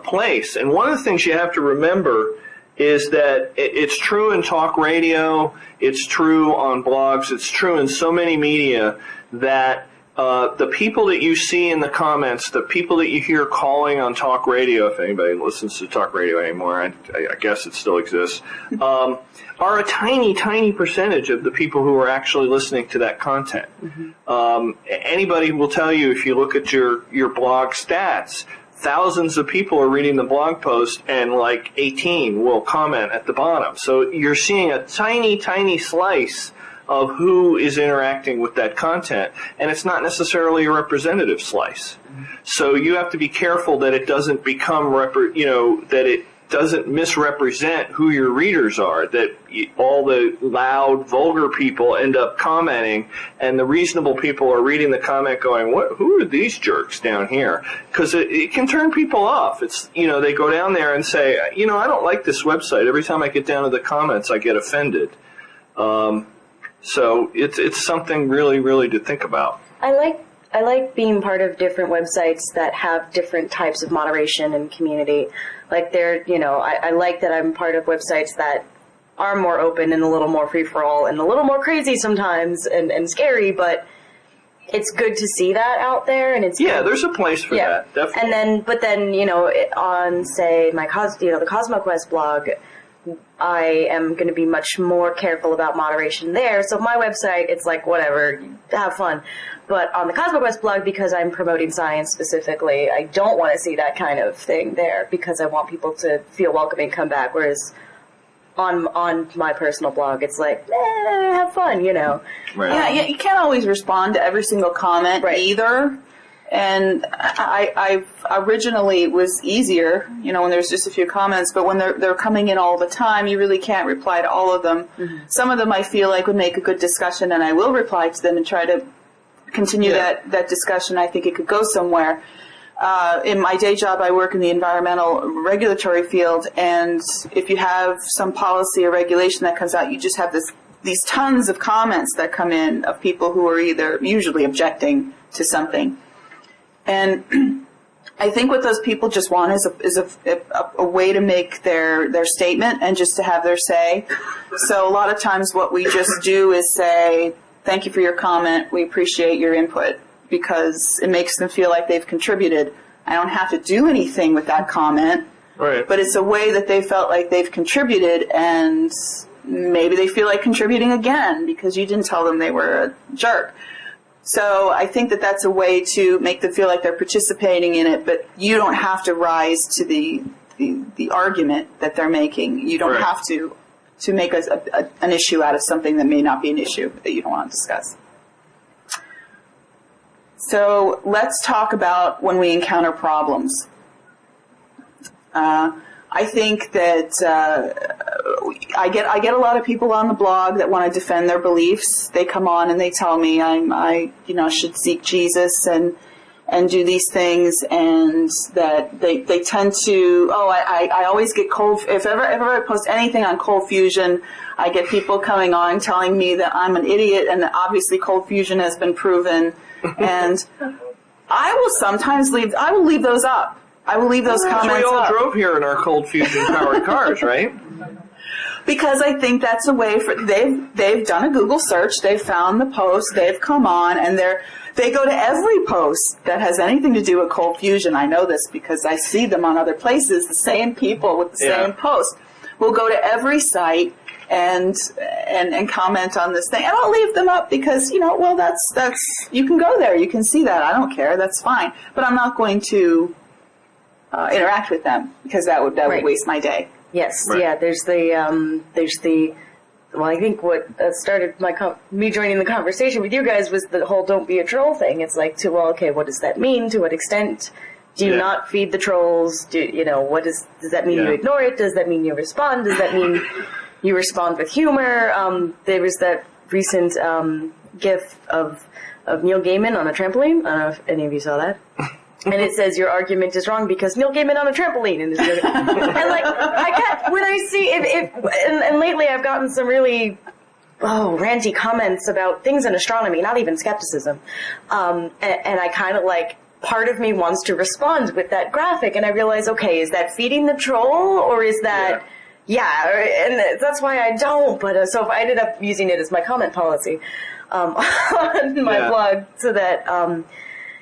place. And one of the things you have to remember is that it's true in talk radio, it's true on blogs, it's true in so many media that the people that you see in the comments, the people that you hear calling on talk radio, if anybody listens to talk radio anymore, I guess it still exists, are a tiny, tiny percentage of the people who are actually listening to that content. Mm-hmm. Anybody will tell you, if you look at your blog stats, thousands of people are reading the blog post and like 18 will comment at the bottom. So you're seeing a tiny, tiny slice of who is interacting with that content, and it's not necessarily a representative slice. Mm-hmm. So you have to be careful that it doesn't become, that it doesn't misrepresent who your readers are, that all the loud, vulgar people end up commenting, and the reasonable people are reading the comment going, who are these jerks down here? Because it can turn people off. It's, they go down there and say, I don't like this website. Every time I get down to the comments, I get offended. So it's something really, really to think about. I like being part of different websites that have different types of moderation and community. Like I like that I'm part of websites that are more open and a little more free-for-all and a little more crazy sometimes and scary, but it's good to see that out there, and it's there's a place for that, definitely. But then on say the CosmoQuest blog, I am going to be much more careful about moderation there. So my website, it's like, whatever, have fun. But on the CosmoQuest blog, because I'm promoting science specifically, I don't want to see that kind of thing there because I want people to feel welcome and come back. Whereas on my personal blog, it's like, have fun, Right. Yeah, you can't always respond to every single comment either. And I originally it was easier, when there's just a few comments, but when they're coming in all the time, you really can't reply to all of them. Mm-hmm. Some of them I feel like would make a good discussion, and I will reply to them and try to continue that discussion. I think it could go somewhere. In my day job, I work in the environmental regulatory field, and if you have some policy or regulation that comes out, you just have these tons of comments that come in of people who are usually objecting to something. And I think what those people just want is a way to make their statement and just to have their say. So a lot of times what we just do is say, thank you for your comment. We appreciate your input, because it makes them feel like they've contributed. I don't have to do anything with that comment, right? But it's a way that they felt like they've contributed, and maybe they feel like contributing again because you didn't tell them they were a jerk. So I think that that's a way to make them feel like they're participating in it, but you don't have to rise to the argument that they're making. You don't have to make an issue out of something that may not be an issue that you don't want to discuss. So let's talk about when we encounter problems. I think that I get a lot of people on the blog that want to defend their beliefs. They come on and they tell me I should seek Jesus and do these things, and that they tend to I always get cold. If ever I post anything on cold fusion, I get people coming on telling me that I'm an idiot and that obviously cold fusion has been proven, and I will sometimes leave those up. I will leave those comments up. We all drove here in our cold fusion powered cars, right? Because I think that's a way for they've done a Google search, they've found the post, they've come on, and they go to every post that has anything to do with cold fusion. I know this because I see them on other places. The same people with the same post will go to every site and comment on this thing, and I'll leave them up because that's you can go there, you can see that. I don't care, that's fine, but I'm not going to interact with them because that would waste my day. Yes, right. Yeah. There's the well, I think what started me joining the conversation with you guys was the whole "don't be a troll" thing. It's like, what does that mean? To what extent Do you not feed the trolls? Does that mean you ignore it? Does that mean you respond? Does that mean you respond with humor? There was that recent gif of Neil Gaiman on a trampoline. I don't know if any of you saw that. And it says your argument is wrong because Neil Gaiman on a trampoline. And when I see and lately I've gotten some really ranty comments about things in astronomy, not even skepticism. And I kind of part of me wants to respond with that graphic, and I realize, okay, is that feeding the troll, or is that, and that's why I don't, but so if I ended up using it as my comment policy on my blog, so that,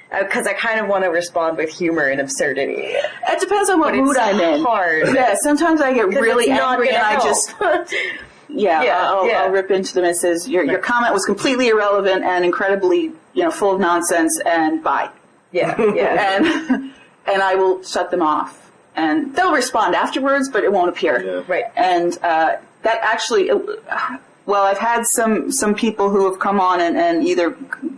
because I kind of want to respond with humor and absurdity. It depends on what mood I'm in. Hard. Yeah, sometimes I get really angry and I just... I'll rip into them and says, your comment was completely irrelevant and incredibly, full of nonsense, and bye. And I will shut them off. And they'll respond afterwards, but it won't appear. Yeah. Right. And that actually, I've had some people who have come on and either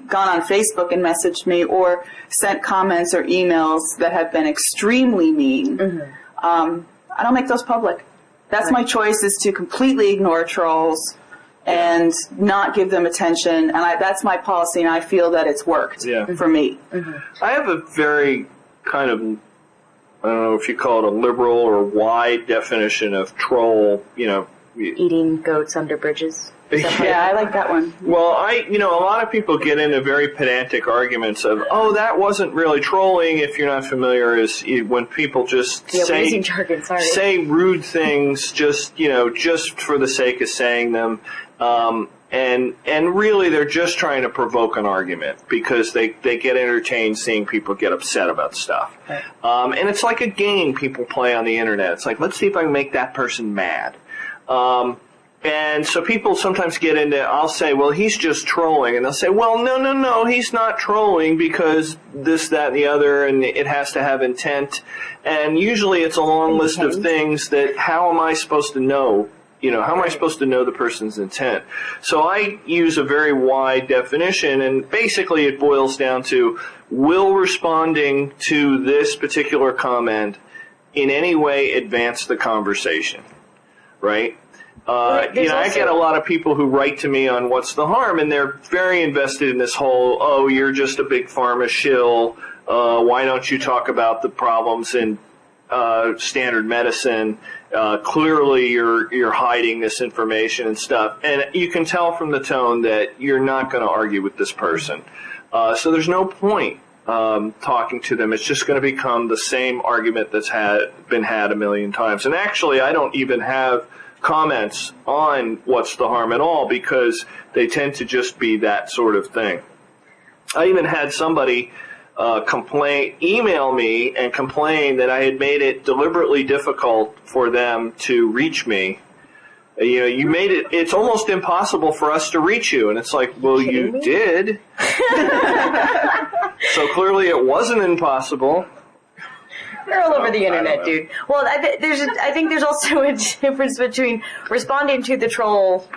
gone on Facebook and messaged me or sent comments or emails that have been extremely mean. Mm-hmm. I don't make those public. That's my choice, is to completely ignore trolls and not give them attention. And that's my policy, and I feel that it's worked for me. Mm-hmm. I have a very kind of, I don't know if you call it a liberal or wide definition of troll, Eating goats under bridges. Yeah, I like that one. Well, a lot of people get into very pedantic arguments of, that wasn't really trolling. If you're not familiar, is when people just say rude things just for the sake of saying them. And really they're just trying to provoke an argument because they get entertained seeing people get upset about stuff. Right. And it's like a game people play on the internet. It's like, let's see if I can make that person mad. And so people sometimes get into, I'll say, well, he's just trolling. And they'll say, well, no, he's not trolling because this, that, and the other, and it has to have intent. And usually it's a long list of things that, how am I supposed to know? How am I supposed to know the person's intent? So I use a very wide definition, and basically it boils down to, will responding to this particular comment in any way advance the conversation? Right? I get a lot of people who write to me on what's the harm, and they're very invested in this whole, you're just a big pharma shill, why don't you talk about the problems in standard medicine, clearly you're hiding this information and stuff. And you can tell from the tone that you're not going to argue with this person. So there's no point talking to them. It's just going to become the same argument that's been had a million times. And actually, I don't even have comments on what's the harm at all because they tend to just be that sort of thing. I even had somebody email me and complain that I had made it deliberately difficult for them to reach me. You made it's almost impossible for us to reach you. And it's like, well, you did. So clearly it wasn't impossible. They're all over the internet, dude. Well, I think there's also a difference between responding to the troll,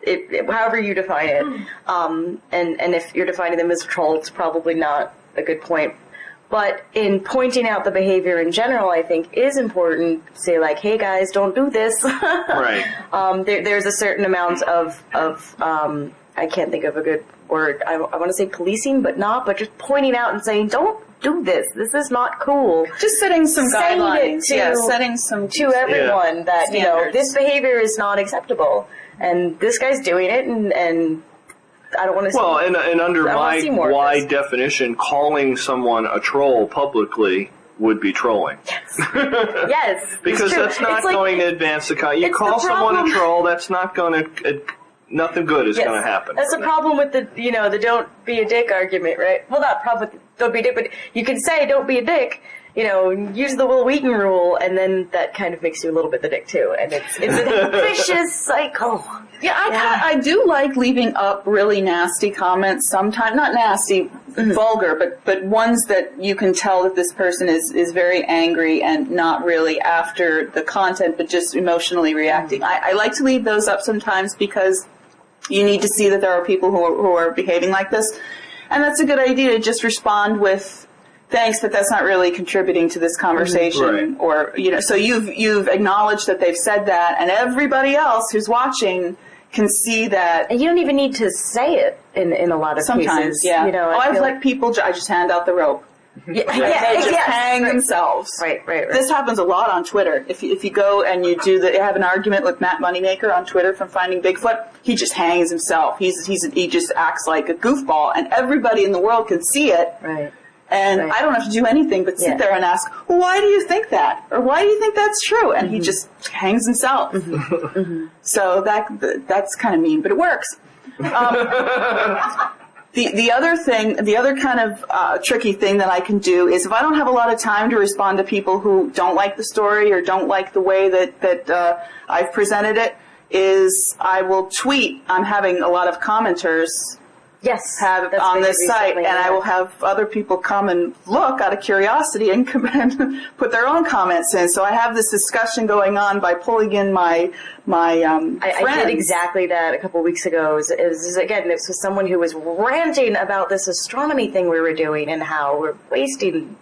however you define it, and if you're defining them as a troll, it's probably not a good point. But in pointing out the behavior in general, I think is important to say, like, hey guys, don't do this. Right. There's a certain amount of I can't think of a good word. I want to say policing, but just pointing out and saying, don't do this. This is not cool. Just setting some guidelines. Setting some to everyone that standards. This behavior is not acceptable, and this guy's doing it, and I don't want to. Well, and under my wide definition, calling someone a troll publicly would be trolling. Yes. Yes. Because that's not going to advance the cause. You call someone a troll, that's not going to. Nothing good is going to happen. That's the problem with the don't be a dick argument, right? Well, not problem with don't be a dick, but you can say don't be a dick, use the Will Wheaton rule, and then that kind of makes you a little bit the dick too, and it's a vicious cycle. Yeah, I do like leaving up really nasty comments sometimes. Not nasty, vulgar, but ones that you can tell that this person is very angry and not really after the content, but just emotionally reacting. I like to leave those up sometimes because you need to see that there are people who are behaving like this. And that's a good idea to just respond with thanks, but that's not really contributing to this conversation. Right. Or, so you've acknowledged that they've said that, and everybody else who's watching can see that. And you don't even need to say it in a lot of sometimes, cases. yeah. I let people, I just hand out the rope. Yeah, they just hang themselves. Right. This happens a lot on Twitter. If you go and you have an argument with Matt Moneymaker on Twitter from Finding Bigfoot, he just hangs himself. He just acts like a goofball, and everybody in the world can see it. Right. And I don't have to do anything but sit there and ask, well, why do you think that? Or why do you think that's true? And he just hangs himself. So that's kind of mean, but it works. The other kind of tricky thing that I can do is if I don't have a lot of time to respond to people who don't like the story or don't like the way that I've presented it, is I will tweet. I'm having a lot of commenters have on this site, and I will have other people come and look out of curiosity and come and put their own comments in. So I have this discussion going on by pulling in my friends. I did exactly that a couple of weeks ago. This was someone who was ranting about this astronomy thing we were doing and how we're wasting,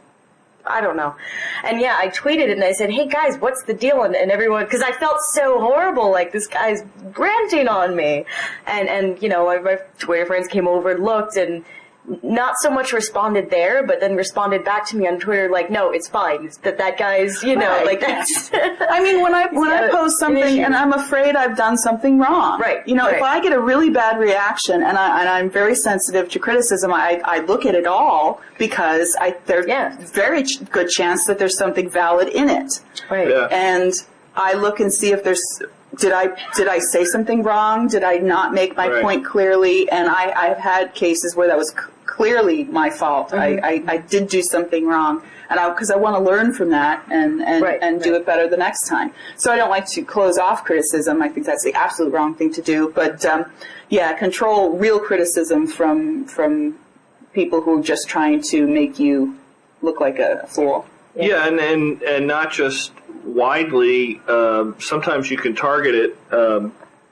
I don't know. And yeah, I tweeted it and I said, hey guys, what's the deal? And everyone, because I felt so horrible, like this guy's ranting on me. And my Twitter friends came over and looked and not so much responded there, but then responded back to me on Twitter like, no, it's fine. It's that guy's, like that's. I mean, when I post something and I'm afraid I've done something wrong, right? If I get a really bad reaction and I'm very sensitive to criticism, I look at it all because there's very good chance that there's something valid in it, right? Yeah. And I look and see if there's. Did I say something wrong? Did I not make my point clearly? And I've had cases where that was clearly my fault. I did do something wrong, and because I want to learn from that and do it better the next time. So I don't like to close off criticism. I think that's the absolute wrong thing to do. But control real criticism from people who are just trying to make you look like a fool. Yeah, and not just widely. Sometimes you can target it.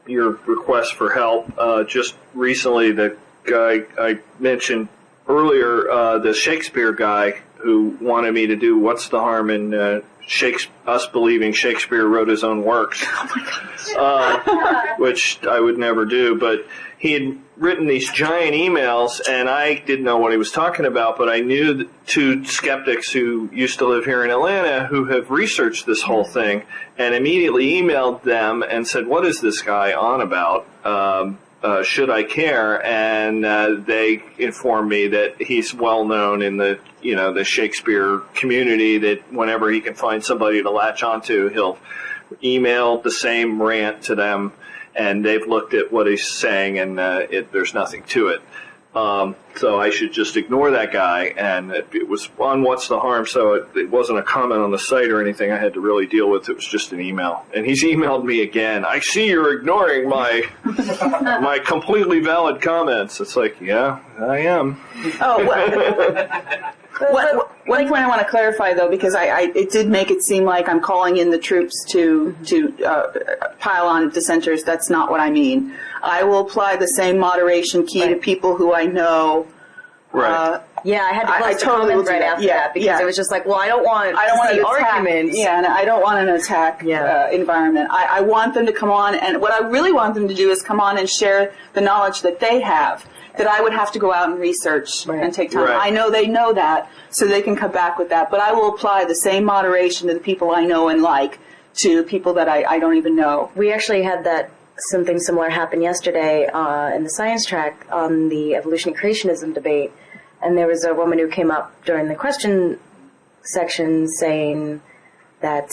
Your request for help. Just recently, the guy I mentioned earlier, the Shakespeare guy who wanted me to do "What's the Harm in us believing Shakespeare wrote his own works," which I would never do. But he had written these giant emails, and I didn't know what he was talking about, but I knew two skeptics who used to live here in Atlanta who have researched this whole thing, and immediately emailed them and said, what is this guy on about? Should I care? And they informed me that he's well known in the the Shakespeare community, that whenever he can find somebody to latch onto, he'll email the same rant to them, and they've looked at what he's saying, and there's nothing to it. So I should just ignore that guy, and it was on What's the Harm, so it wasn't a comment on the site or anything I had to really deal with. It was just an email. And he's emailed me again. I see you're ignoring my my completely valid comments. It's like, yeah, I am. Oh, well. One point I want to clarify, though, because it did make it seem like I'm calling in the troops to pile on dissenters. That's not what I mean. I will apply the same moderation key to people who I know. Right. I had to close the comments right after that because it was just like, well, I don't want the arguments. Yeah, and I don't want an attack environment. I want them to come on, and what I really want them to do is come on and share the knowledge that they have, that I would have to go out and research and take time. Right. I know they know that, so they can come back with that. But I will apply the same moderation to the people I know and like to people that I don't even know. We actually had something similar happen yesterday in the science track on the evolution and creationism debate. And there was a woman who came up during the question section saying that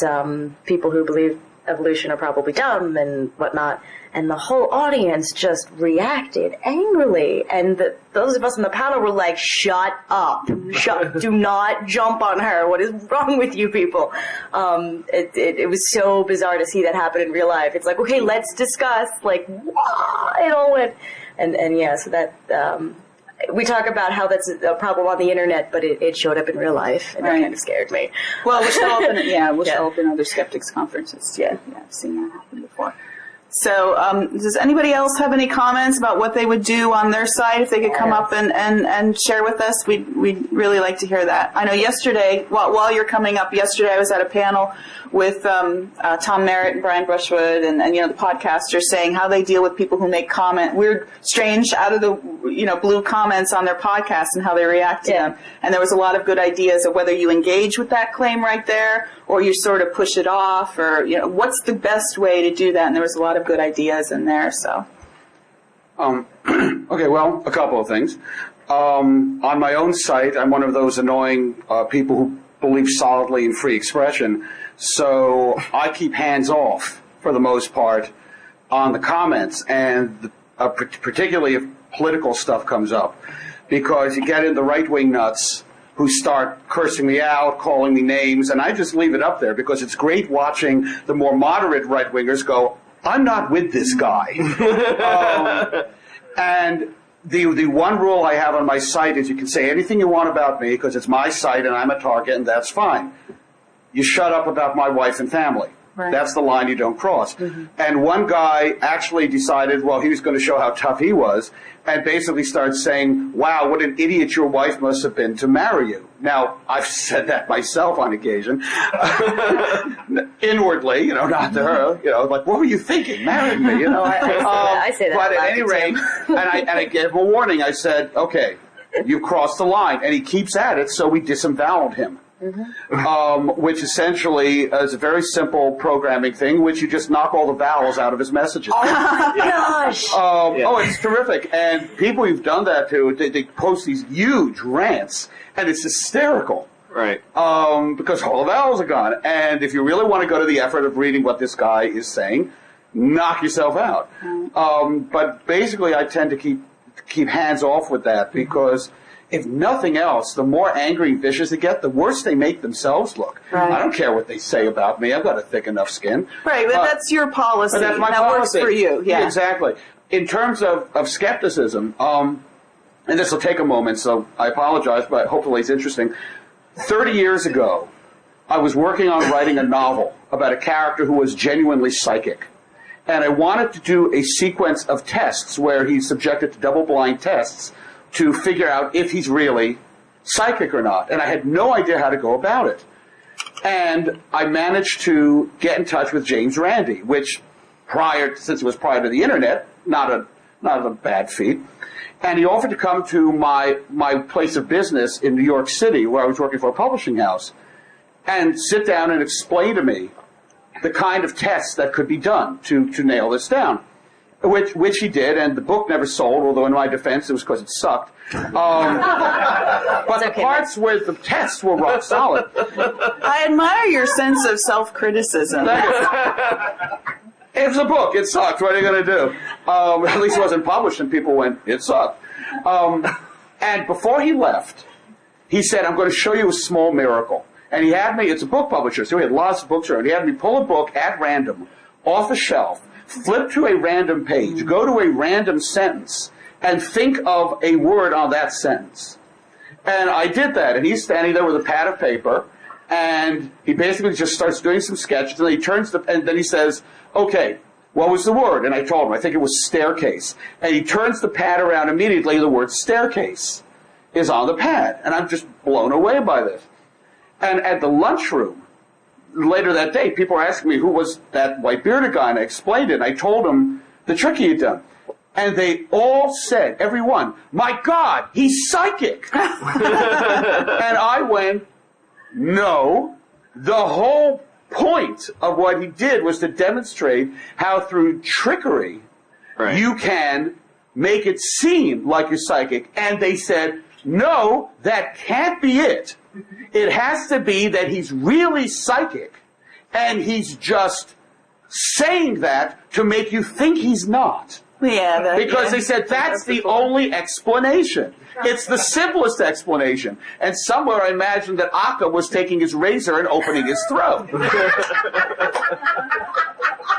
people who believe evolution are probably dumb and whatnot. And the whole audience just reacted angrily. And those of us in the panel were like, shut up. Do not jump on her. What is wrong with you people? It was so bizarre to see that happen in real life. It's like, okay, let's discuss. Like, wow, it all went. And yeah, so that, we talk about how that's a problem on the internet, but it showed up in real life, and it kind of scared me. Well, we'll show up in other skeptics conferences. Yeah, I've seen that happen before. So does anybody else have any comments about what they would do on their side if they could come up and share with us? We'd really like to hear that. I know yesterday, while you're coming up, yesterday I was at a panel with Tom Merritt and Brian Brushwood and the podcasters saying how they deal with people who make weird, strange, out of the blue comments on their podcast and how they react to them. And there was a lot of good ideas of whether you engage with that claim right there or you sort of push it off, or what's the best way to do that. And there was a lot of good ideas in there. So, okay, well, a couple of things. On my own site, I'm one of those annoying people who believe solidly in free expression. So I keep hands off for the most part on the comments, and particularly if political stuff comes up, because you get in the right-wing nuts who start cursing me out, calling me names, and I just leave it up there because it's great watching the more moderate right-wingers go, I'm not with this guy. And the one rule I have on my site is you can say anything you want about me because it's my site and I'm a target, and that's fine. You shut up about my wife and family. Right. That's the line you don't cross. Mm-hmm. And one guy actually decided, well, he was going to show how tough he was, and basically started saying, wow, what an idiot your wife must have been to marry you. Now, I've said that myself on occasion, inwardly, not to her, like, what were you thinking, marrying me, I say that. But at any rate, and I gave him a warning. I said, okay, you've crossed the line. And he keeps at it, so we disemboweled him. Mm-hmm. Which essentially is a very simple programming thing, which you just knock all the vowels out of his messages. Oh my gosh! Oh, it's terrific. And people you've done that to, they post these huge rants, and it's hysterical. Right. Because all the vowels are gone. And if you really want to go to the effort of reading what this guy is saying, knock yourself out. Mm-hmm. But basically, I tend to keep hands off with that because, if nothing else, the more angry and vicious they get, the worse they make themselves look. Right. I don't care what they say about me. I've got a thick enough skin. Right, but that's your policy. But that's my that policy. Works for you. Yeah, exactly. In terms of skepticism, and this will take a moment, so I apologize, but hopefully it's interesting. 30 years ago, I was working on writing a novel about a character who was genuinely psychic. And I wanted to do a sequence of tests where he's subjected to double-blind tests to figure out if he's really psychic or not. And I had no idea how to go about it. And I managed to get in touch with James Randi, which since it was prior to the internet, not a bad feat. And he offered to come to my place of business in New York City, where I was working for a publishing house, and sit down and explain to me the kind of tests that could be done to nail this down. Which he did, and the book never sold, although in my defense it was because it sucked. But the parts where the tests were rock solid. I admire your sense of self-criticism. It was a book. It sucked. What are you going to do? At least it wasn't published, and people went, it sucked. And before he left, he said, I'm going to show you a small miracle. And he had me, it's a book publisher, so he had lots of books around. He had me pull a book at random off a shelf, flip to a random page, go to a random sentence, and think of a word on that sentence. And I did that, and he's standing there with a pad of paper, and he basically just starts doing some sketches, and then he says, okay, what was the word? And I told him, I think it was staircase. And he turns the pad around immediately, the word staircase is on the pad. And I'm just blown away by this. And at the lunchroom, later that day, people were asking me who was that white bearded guy, and I explained it, and I told them the trick he had done. And they all said, everyone, my God, he's psychic. And I went, no, the whole point of what he did was to demonstrate how through trickery you can make it seem like you're psychic. And they said, no, that can't be it. It has to be that he's really psychic, and he's just saying that to make you think he's not. Yeah, because they said that's the only explanation. It's the simplest explanation. And somewhere I imagined that Akka was taking his razor and opening his throat.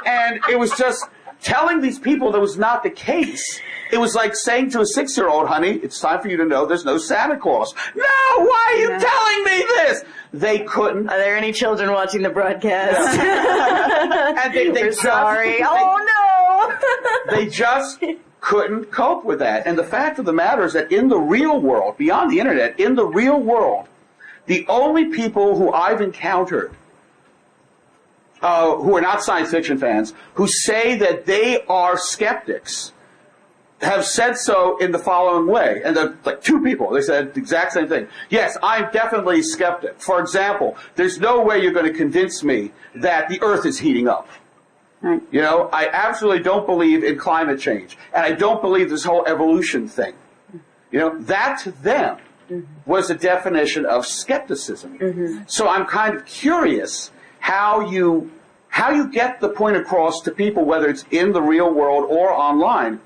And it was just telling these people that was not the case. It was like saying to a 6-year-old, honey, it's time for you to know there's no Santa Claus. No, why are you telling me this? They couldn't. Are there any children watching the broadcast? Yeah. And they sorry. Oh, no. They just couldn't cope with that. And the fact of the matter is that in the real world, beyond the internet, in the real world, the only people who I've encountered who are not science fiction fans, who say that they are skeptics, have said so in the following way. And like two people, they said the exact same thing. Yes, I'm definitely a skeptic. For example, there's no way you're going to convince me that the Earth is heating up. Right. You know, I absolutely don't believe in climate change. And I don't believe this whole evolution thing. You know, that to them was the definition of skepticism. So I'm kind of curious how you get the point across to people, whether it's in the real world or online,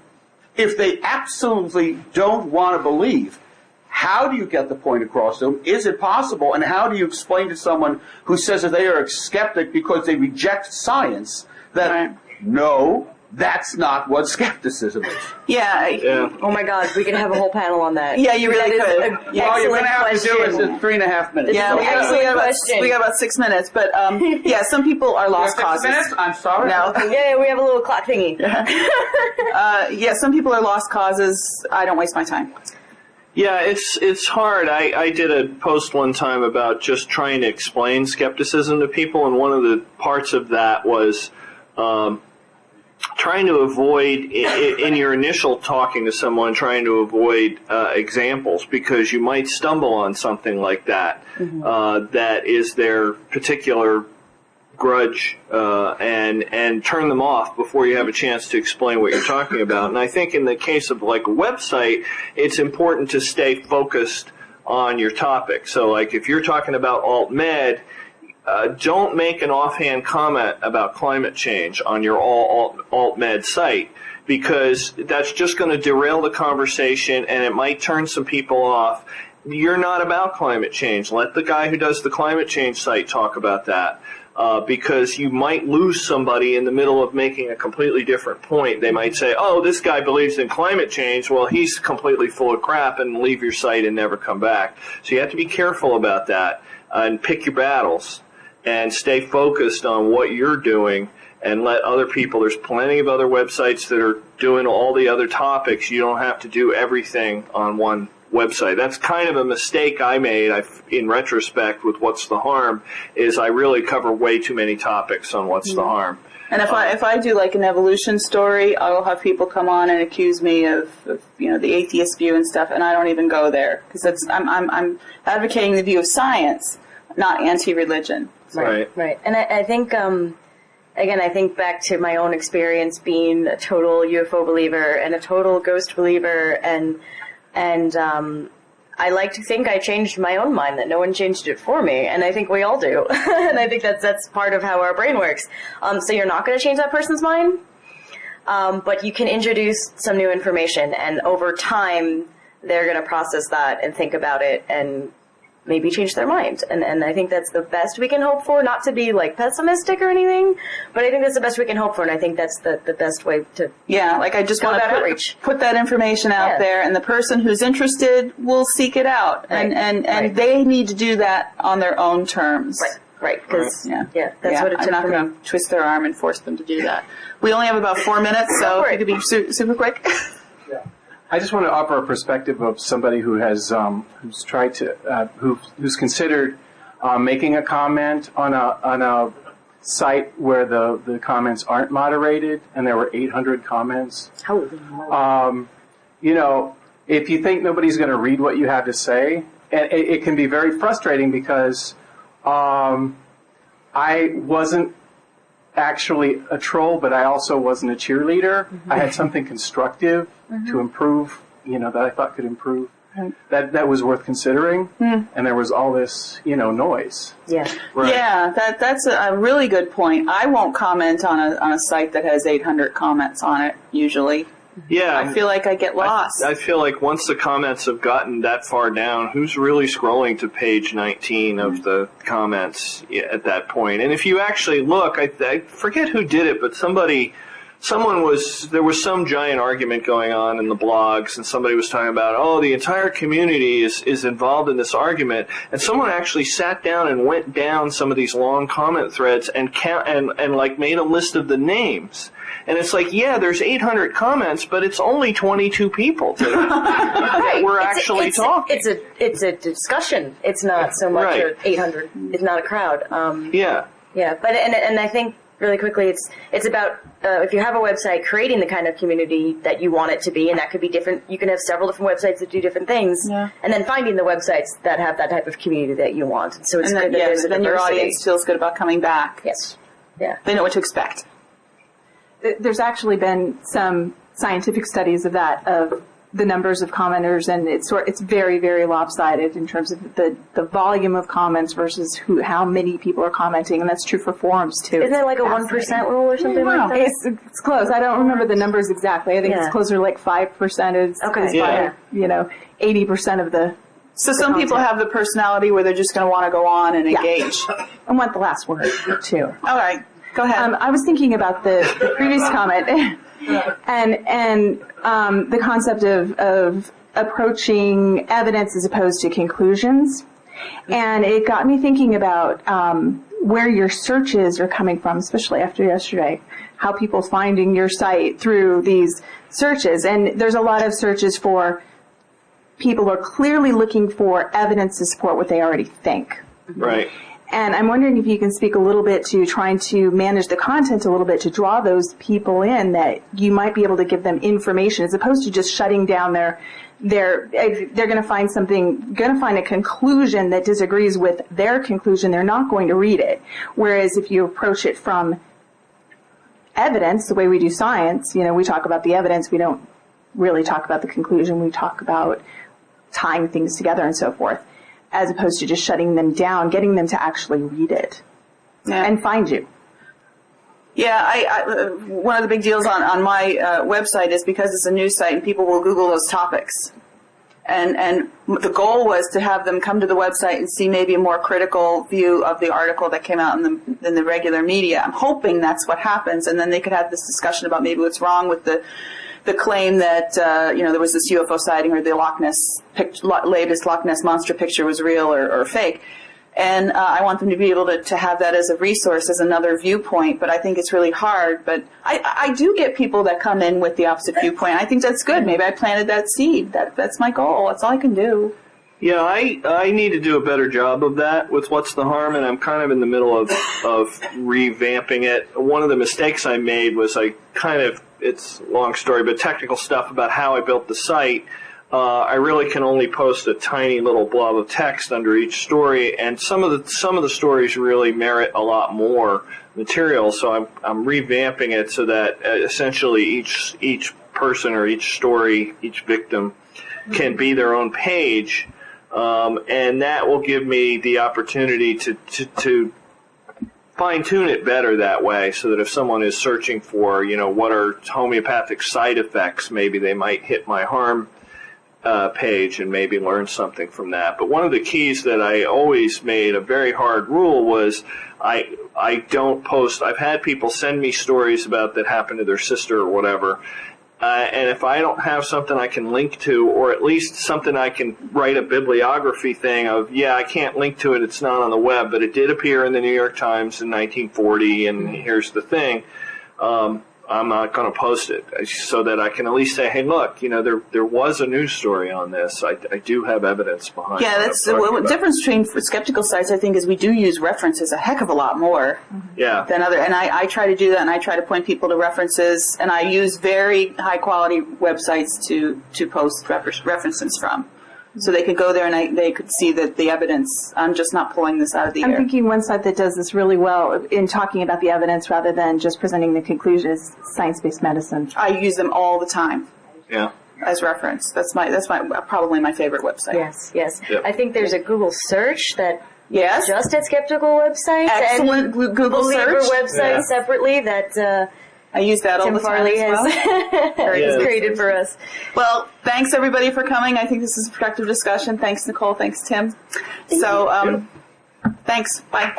if they absolutely don't want to believe. How do you get the point across to them? Is it possible? And how do you explain to someone who says that they are a skeptic because they reject science that, no, that's not what skepticism is? Yeah. Oh my God, we could have a whole panel on that. Yeah, you really could. All you're going to have to do is in 3.5 minutes. Yeah, we got about 6 minutes, but yeah, some people are lost causes. 6 minutes? I'm sorry. No. Yeah, we have a little clock thingy. Yeah, some people are lost causes. I don't waste my time. Yeah, it's hard. I did a post one time about just trying to explain skepticism to people, and one of the parts of that was trying to avoid, in your initial talking to someone, trying to avoid examples, because you might stumble on something like that, that is their particular grudge, and turn them off before you have a chance to explain what you're talking about. And I think in the case of like a website, it's important to stay focused on your topic. So like if you're talking about alt-med, don't make an offhand comment about climate change on your alt-med site, because that's just going to derail the conversation and it might turn some people off. You're not about climate change. Let the guy who does the climate change site talk about that. Because you might lose somebody in the middle of making a completely different point. They might say, oh, this guy believes in climate change. Well, he's completely full of crap, and leave your site and never come back. So you have to be careful about that and pick your battles and stay focused on what you're doing and let other people. There's plenty of other websites that are doing all the other topics. You don't have to do everything on one website. That's kind of a mistake I made in retrospect with What's the Harm, is I really cover way too many topics on What's the Harm. And if I do like an evolution story, I will have people come on and accuse me of the atheist view and stuff, and I don't even go there, because I'm advocating the view of science, not anti-religion. Right. And I think again, I think back to my own experience being a total UFO believer and a total ghost believer, and I like to think I changed my own mind, that no one changed it for me, and I think we all do. And I think that's part of how our brain works. So you're not going to change that person's mind, but you can introduce some new information, and over time they're going to process that and think about it and maybe change their mind. And I think that's the best we can hope for, not to be like pessimistic or anything, but I think that's the best we can hope for, and I think that's the best way to like I just want to put that information out there, and the person who's interested will seek it out, and they need to do that on their own terms. Right, because that's what it took. I'm not going to twist their arm and force them to do that. We only have about 4 minutes, so if you could be super quick. I just want to offer a perspective of somebody who has who's tried to who's considered making a comment on a site where the comments aren't moderated, and there were 800 comments. If you think nobody's going to read what you have to say, it can be very frustrating, because I wasn't actually a troll, but I also wasn't a cheerleader. I had something constructive to improve, that I thought could improve. That was worth considering, and there was all this, noise. That's a really good point. I won't comment on a site that has 800 comments on it usually. I feel like I get lost. I feel like once the comments have gotten that far down, who's really scrolling to page 19 of the comments at that point? And if you actually look, I forget who did it, but somebody there was some giant argument going on in the blogs, and somebody was talking about, oh, the entire community is involved in this argument, and someone actually sat down and went down some of these long comment threads and like made a list of the names. And it's like, yeah, there's 800 comments, but it's only 22 people that we're actually talking. It's a discussion. It's not so much 800. It's not a crowd. Yeah. But and I think really quickly, it's about if you have a website, creating the kind of community that you want it to be, and that could be different. You can have several different websites that do different things, and then finding the websites that have that type of community that you want. And so it's good that there's a then your audience feels good about coming back. Yes. Yeah. They know what to expect. There's actually been some scientific studies of that, of the numbers of commenters, and it's very, very lopsided in terms of the volume of comments versus how many people are commenting, and that's true for forums too. Isn't it like a 1% rule or something like that? It's close. I don't remember the numbers exactly. I think it's closer to like 5%. Okay. 80% of the. So some people have the personality where they're just going to want to go on and engage. I want the last word too. All right, go ahead. I was thinking about the previous comment. And the concept of approaching evidence as opposed to conclusions. And it got me thinking about where your searches are coming from, especially after yesterday, how people finding your site through these searches. And there's a lot of searches for people are clearly looking for evidence to support what they already think. Right. And I'm wondering if you can speak a little bit to trying to manage the content a little bit to draw those people in, that you might be able to give them information as opposed to just shutting down they're going to find a conclusion that disagrees with their conclusion. They're not going to read it. Whereas if you approach it from evidence, the way we do science, we talk about the evidence. We don't really talk about the conclusion. We talk about tying things together and so forth, as opposed to just shutting them down, getting them to actually read it and find you. Yeah, one of the big deals on my website is because it's a news site and people will Google those topics. And the goal was to have them come to the website and see maybe a more critical view of the article that came out in the regular media. I'm hoping that's what happens, and then they could have this discussion about maybe what's wrong with the claim that there was this UFO sighting or the latest Loch Ness monster picture was real or fake. And I want them to be able to have that as a resource, as another viewpoint. But I think it's really hard. But I do get people that come in with the opposite viewpoint. I think that's good. Maybe I planted that seed. That's my goal. That's all I can do. Yeah, I need to do a better job of that with What's the Harm, and I'm kind of in the middle of revamping it. One of the mistakes I made was it's a long story, but technical stuff about how I built the site. I really can only post a tiny little blob of text under each story, and some of the stories really merit a lot more material. So I'm revamping it so that essentially each person or each story, each victim, can be their own page, and that will give me the opportunity to fine-tune it better that way, so that if someone is searching for, what are homeopathic side effects, maybe they might hit my harm page and maybe learn something from that. But one of the keys that I always made a very hard rule was I don't post. I've had people send me stories about that happened to their sister or whatever, and if I don't have something I can link to, or at least something I can write a bibliography thing of, I can't link to it, it's not on the web, but it did appear in the New York Times in 1940, and here's the thing, I'm not going to post it, so that I can at least say, hey, look, there was a news story on this. I do have evidence behind it. Yeah, that's the difference between skeptical sites, I think, is we do use references a heck of a lot more than other. And I try to do that, and I try to point people to references, and I use very high-quality websites to post references from. So they could go there and they could see the evidence. I'm just not pulling this out of the air. I'm thinking one site that does this really well in talking about the evidence rather than just presenting the conclusion is Science-Based Medicine. I use them all the time. Yeah. As reference. That's probably my favorite website. Yes. Yep. I think there's a Google search that just at skeptical websites. Excellent and Google believer search. websites separately that I use that all the time. Farley has created for us. Well, thanks everybody for coming. I think this is a productive discussion. Thanks, Nicole. Thanks, Tim. Thanks. Bye.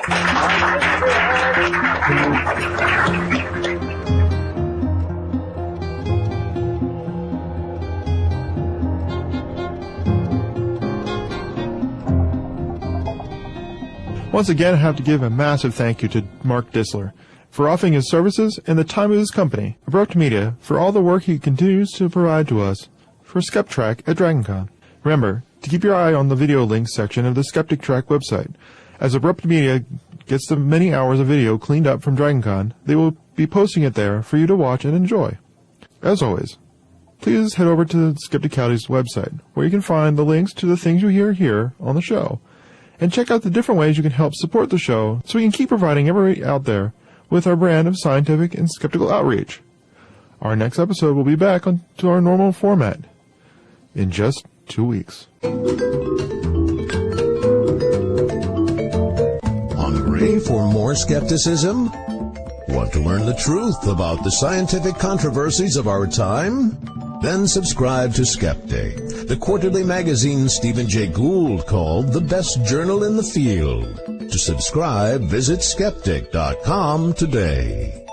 Once again, I have to give a massive thank you to Mark Disler for offering his services and the time of his company, Abrupt Media, for all the work he continues to provide to us for Skeptrack at DragonCon. Remember to keep your eye on the video links section of the Skeptictrack website. As Abrupt Media gets the many hours of video cleaned up from DragonCon, they will be posting it there for you to watch and enjoy. As always, please head over to Skepticality's website, where you can find the links to the things you hear here on the show, and check out the different ways you can help support the show so we can keep providing everybody out there with our brand of scientific and skeptical outreach. Our next episode will be back to our normal format in just 2 weeks. Hungry for more skepticism? Want to learn the truth about the scientific controversies of our time? Then subscribe to Skeptic, the quarterly magazine Stephen Jay Gould called the best journal in the field. To subscribe, visit skeptic.com today.